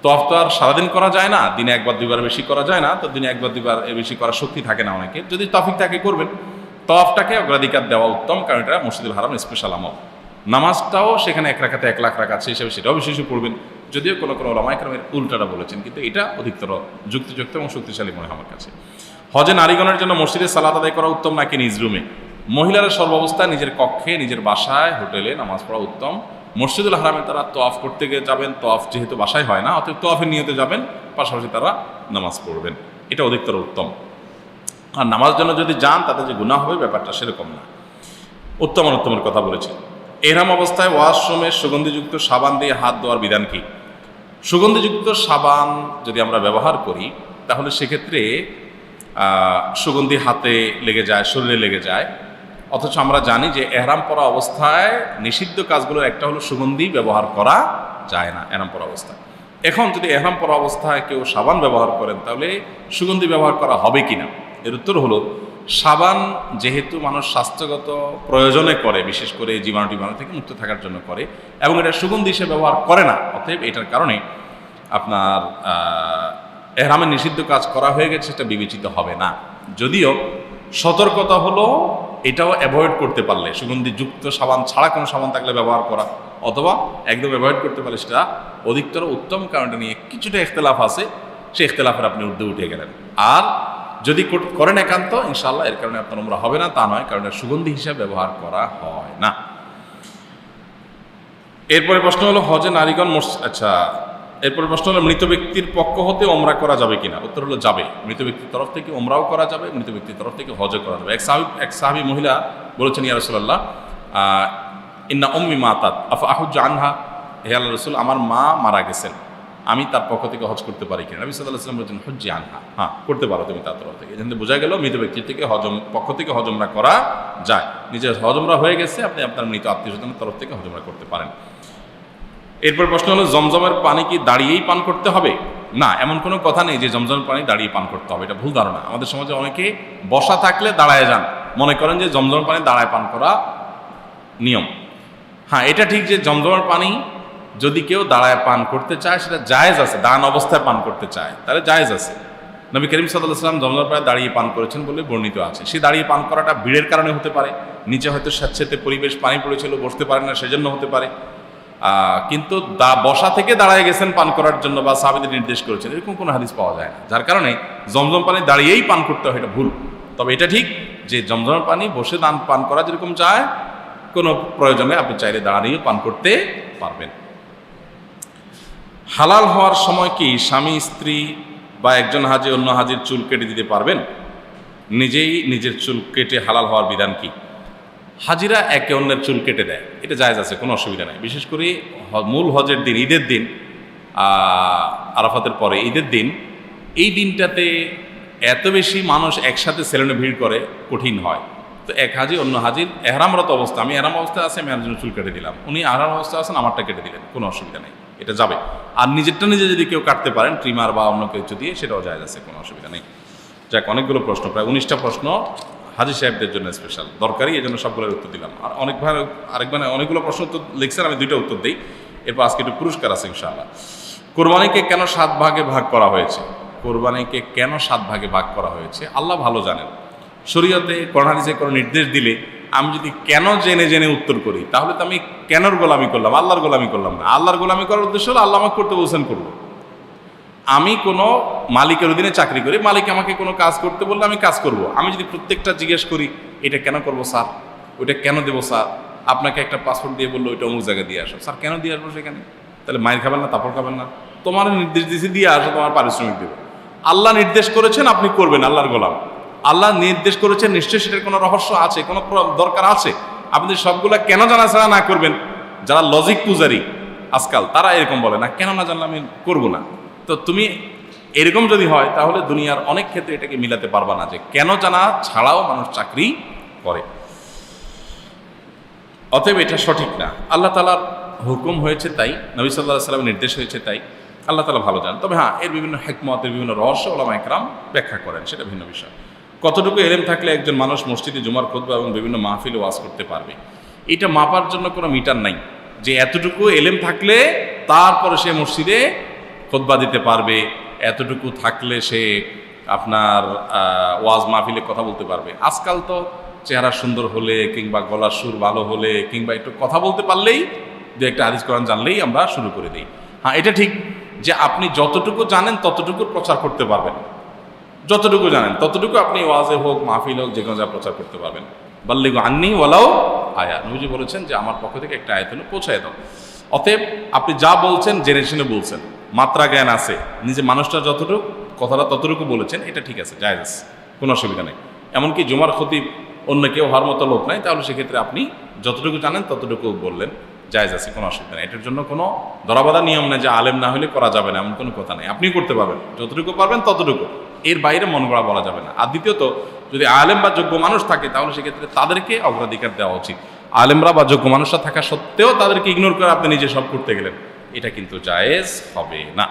S1: তওয়াফ তো আর সারাদিন করা যায় না, দিনে একবার দুইবার বেশি করা যায় না, তো দিনে একবার দুইবার বেশি করার শক্তি থাকে না অনেকের। যদি তৌফিক থাকে করবেন। তওয়াফটাকে অগ্রাধিকার দেওয়া উত্তম, কারণ এটা মসজিদুল হারাম স্পেশাল আমল। নামাজটাও সেখানে 1 রাকাতে 1 লাখ রাকাত হিসেবে সেটাও বেশি বেশি পড়বেন, যদিও কোনো কোনো ওলামায়ে কেরামের উল্টাটা বলেছেন, কিন্তু এটা অধিকতর যুক্তিযুক্ত এবং শক্তিশালী মনে হয় আমার কাছে। হজে নারীগণের জন্য মসজিদে সালাত আদায় করা উত্তম নাকি নিজ রুমে? মহিলারা সর্বাবস্থায় নিজের কক্ষে, নিজের বাসায়, হোটেলে নামাজ পড়া উত্তম। মসজিদুল হারামে তারা তওয়াফ করতে গিয়ে যাবেন, তওয়াফ যেহেতু বাসায় হয় না, অতএব তওয়াফের নিয়তে যাবেন, পাশাপাশি তারা নামাজ পড়বেন, এটা অধিকতর উত্তম। আর নামাজ জন্য যদি যান তাতে যে গুনাহ হবে ব্যাপারটা সেরকম না। উত্তম অনুত্তমের কথা বলেছি। এহরাম অবস্থায় ওয়াশরুমে সুগন্ধিযুক্ত সাবান দিয়ে হাত ধোয়ার বিধান কি? সুগন্ধিযুক্ত সাবান যদি আমরা ব্যবহার করি তাহলে সেক্ষেত্রে সুগন্ধি হাতে লেগে যায়, শরীরে লেগে যায়, অথচ আমরা জানি যে এহরাম পরা অবস্থায় নিষিদ্ধ কাজগুলোর একটা হলো সুগন্ধি ব্যবহার করা যায় না এহরাম পরা অবস্থায়। এখন যদি এহরাম পরা অবস্থায় কেউ সাবান ব্যবহার করেন তাহলে সুগন্ধি ব্যবহার করা হবে কি না? এর উত্তর হলো, সাবান যেহেতু মানুষ স্বাস্থ্যগত প্রয়োজনে করে, বিশেষ করে জীবাণু থেকে মুক্ত থাকার জন্য করে, এবং এটা সুগন্ধি হিসেবে ব্যবহার করে না, অতএব এটার কারণে আপনার এহরামের নিষিদ্ধ কাজ করা হয়ে গেছে, সেটা বিবেচিত হবে না। যদিও সতর্কতা হলো এটাও অ্যাভয়েড করতে পারলে, সুগন্ধিযুক্ত সাবান ছাড়া কোনো সাবান থাকলে ব্যবহার করা, অথবা একদম অ্যাভয়েড করতে পারলে সেটা অধিকতর উত্তম, কারণ এটা নিয়ে কিছুটা ইখতিলাফ আছে, সেই ইখতিলাফের আপনি ঊর্ধ্বে উঠে গেলেন। আর যদি করেন একান্ত, ইনশাআল্লাহ এর কারণে আপনার উমরা হবে না তা নয়, কারণ এটা সুগন্ধি হিসাবে ব্যবহার করা হয় না। এরপরে প্রশ্ন হলো হজে নারীগণ আচ্ছা, এরপরে প্রশ্ন হলো মৃত ব্যক্তির পক্ষ হতে ওমরা করা যাবে কিনা? উত্তর হলো যাবে। মৃত ব্যক্তির তরফ থেকে ওমরাও করা যাবে, মৃত ব্যক্তির তরফ থেকে হজও করা যাবে। এক সাহাবী মহিলা বলেছেন, ইয়া রাসূলুল্লাহ, ইন্না উম্মি মাতাত আফা আহুজ্জু আনহা, হে আল্লাহর রাসূল, আমার মা মারা গেছেন, আমি তার পক্ষ থেকে হজ করতে পারি কিনা? নবী সাল্লাল্লাহু আলাইহি ওয়াসাল্লাম বলেছেন, হুজ্জি আনহা, হ্যাঁ করতে পারো তুমি তার তরফ থেকে। এখানে বোঝা গেল মৃত ব্যক্তির থেকে পক্ষ থেকে হজ উমরা করা যায়। নিজের হজ উমরা হয়ে গেছে, আপনি আপনার মৃত আত্মীয়স্বজনের তরফ থেকে হজ উমরা করতে পারেন। এরপর প্রশ্ন হলো জমজমের পানি কি দাঁড়িয়েই পান করতে হবে? না, এমন কোনো কথা নেই যে জমজমের পানি দাঁড়িয়ে পান করতে হবে, এটা ভুল ধারণা। আমাদের সমাজে অনেকে বসা থাকলে দাঁড়ায় যান, মনে করেন যে জমজমের পানি দাঁড়ায় পান করা নিয়ম। হ্যাঁ, এটা ঠিক যে জমজমের পানি যদি কেউ দাঁড়ায় পান করতে চায় সেটা জায়েজ আছে, দাঁড়ানো অবস্থায় পান করতে চায় তাহলে জায়েজ আছে। নবী করিম সাল্লাল্লাহু আলাইহি ওয়াসাল্লাম জমজমের পানি দাঁড়িয়ে পান করেছেন বলে বর্ণিত আছে। সে দাঁড়িয়ে পান করাটা ভিড়ের কারণে হতে পারে, নিচে হয়তো স্যাঁতসেঁতে পরিবেশ, পানি পড়েছিল, বসতে পারেন না, সেজন্য হতে পারে। কিন্তু বসা থেকে দাঁড়ায় গেছেন পান করার জন্য বা সাহাবীদের নির্দেশ করেছেন, এরকম কোনো হাদিস পাওয়া যায় না। যার কারণে জমজম পানি দাঁড়িয়েই পান করতে হয়, এটা ভুল। তবে এটা ঠিক যে জমজমের পানি বসে পান করা যেরকম চায়, কোনো প্রয়োজনে আপনি চাইলে দাঁড়িয়েও পান করতে পারবেন। হালাল হওয়ার সময় কি স্বামী স্ত্রী বা একজন হাজি অন্য হাজির চুল কেটে দিতে পারবেন? নিজেই নিজের চুল কেটে হালাল হওয়ার বিধান কি? হাজিরা একে অন্যের চুল কেটে দেয়, এটা জায়েজ আছে, কোনো অসুবিধা নেই। বিশেষ করে মূল হজের দিন, ঈদের দিন, আরাফাতের পরে ঈদের দিন, এই দিনটাতে এত বেশি মানুষ একসাথে সেলুনে ভিড় করে, কঠিন হয়। তো এক হাজি অন্য হাজির এহরামরত অবস্থা, আমি এহরাম অবস্থায় আছি, আমি একজন চুল কেটে দিলাম, উনি আহরাম অবস্থায় আছেন, আমারটা কেটে দিলেন, কোনো অসুবিধা নেই, এটা যাবে। আর নিজেরটা নিজে যদি কেউ কাটতে পারেন ট্রিমার বা অন্য কিছু দিয়ে, সেটাও জায়েজ আছে, কোনো অসুবিধা নেই। যাক, অনেকগুলো প্রশ্ন, প্রায় 19টা প্রশ্ন হাজি সাহেবদের জন্য স্পেশাল দরকারি, এই জন্য সবগুলোর উত্তর দিলাম। আর আরেকবার অনেকগুলো প্রশ্ন উত্তর লিখছেন, আমি 2টা উত্তর দিই, এরপর আজকে একটু পুরস্কার আছে ইনশাআল্লাহ। কোরবানিকে কেন 7 ভাগে ভাগ করা হয়েছে? কোরবানিকে কেন 7 ভাগে ভাগ করা হয়েছে আল্লাহ ভালো জানেন। শরীয়তে কোরআন হাদিসে কোনো নির্দেশ দিলে আমি যদি কেন জেনে জেনে উত্তর করি, তাহলে তো আমি কেনর গোলামি করলাম, আল্লাহর গোলামি করলাম না। আল্লাহর গোলামি করার উদ্দেশ্য হলো আল্লাহ আমাকে করতে বলছেন করবো। আমি কোনো মালিকের অধীনে চাকরি করি, মালিক আমাকে কোনো কাজ করতে বললে আমি কাজ করব। আমি যদি প্রত্যেকটা জিজ্ঞেস করি, এটা কেন করবো স্যার, ওইটা কেন দেবো স্যার, আপনাকে একটা পাসপোর্ট দিয়ে বললো ওইটা অমুক জায়গায় দিয়ে আসো, স্যার কেন দিয়ে আসবো সেখানে? তাহলে মায়ের খাবেন না, তারপর খাবেন না? তোমার নির্দেশ দিয়েছে দিয়ে আসো, তোমার পারিশ্রমিক দেবো। আল্লাহ নির্দেশ করেছেন, আপনি করবেন, আল্লাহর গোলাম। আল্লাহ নির্দেশ করেছেন, নিশ্চয়ই সেটার কোনো রহস্য আছে, কোনো দরকার আছে। আপনি সবগুলা কেন জানা ছাড়া না করবেন। যারা লজিক পূজারি আজকাল, তারা এরকম বলে না, কেন না জানলে আমি করবো না। তো তুমি এরকম যদি হয়, তাহলে দুনিয়ার অনেক ক্ষেত্রে এটাকে মিলাতে পারবা না যে কেন জানা ছাড়াও মানুষ চাকরি করে। অতএব এটা সঠিক না। আল্লাহ তাআলার হুকুম হয়েছে তাই, নবী সাল্লাল্লাহু আলাইহি ওয়াসাল্লামের নির্দেশ হয়েছে তাই, আল্লাহ তাআলা ভালো জানেন। তবে হ্যাঁ, এর বিভিন্ন হিকমতের বিভিন্ন রহস্য উলামা ইকরাম ব্যাখ্যা করেন, সেটা ভিন্ন বিষয়। কতটুকু ইলম থাকলে একজন মানুষ মসজিদে জুমার খুতবা এবং বিভিন্ন মাহফিলে ওয়াজ করতে পারবে? এটা মাপার জন্য কোনো মিটার নাই যে এতটুকু ইলম থাকলে তারপরে সে মসজিদে খুতবা দিতে পারবে, এতটুকু থাকলে সে আপনার ওয়াজ মাহফিলে কথা বলতে পারবে। আজকাল তো চেহারা সুন্দর হলে কিংবা গলার সুর ভালো হলে কিংবা একটু কথা বলতে পারলেই, যে একটা হাদিস কোরআন জানলেই আমরা শুরু করে দিই। হ্যাঁ, এটা ঠিক যে আপনি যতটুকু জানেন ততটুকু প্রচার করতে পারবেন, যতটুকু জানেন ততটুকু আপনি ওয়াজে হোক মাহফিল হোক যে কোনো যা প্রচার করতে পারবেন। বাল্লিগু আন্নি ওয়ালাউ আয়া, নবীজি বলেছেন যে আমার পক্ষ থেকে একটা আয়াত হলো পৌঁছায় দাও। অতএব আপনি যা বলছেন জেনে শুনে বলছেন, মাত্রা জ্ঞান আছে, নিজে মানুষটা যতটুকু কথাটা ততটুকু বলেছেন, এটা ঠিক আছে, জায়েজ আছে, কোনো অসুবিধা নেই। এমনকি জুমার খতিব অন্য কেউ হওয়ার মতো লোক নাই, তাহলে সেক্ষেত্রে আপনি যতটুকু জানেন ততটুকু বললেন, জায়েজ আছে, কোনো অসুবিধা নেই। এটার জন্য কোনো ধরাবাধা নিয়ম নেই যে আলেম না হলে করা যাবে না, এমন কোনো কথা নেই। আপনি করতে পারবেন, যতটুকু পারবেন ততটুকু, এর বাইরে মন গড়া বলা যাবে না। আর দ্বিতীয়ত, যদি আলেম বা যোগ্য মানুষ থাকে তাহলে সেক্ষেত্রে তাদেরকে অগ্রাধিকার দেওয়া উচিত। আলেমরা বা যোগ্য মানুষরা থাকা সত্ত্বেও তাদেরকে ইগনোর করে আপনি নিজে সব করতে গেলেন, এটা কিন্তু জায়েজ হবে না।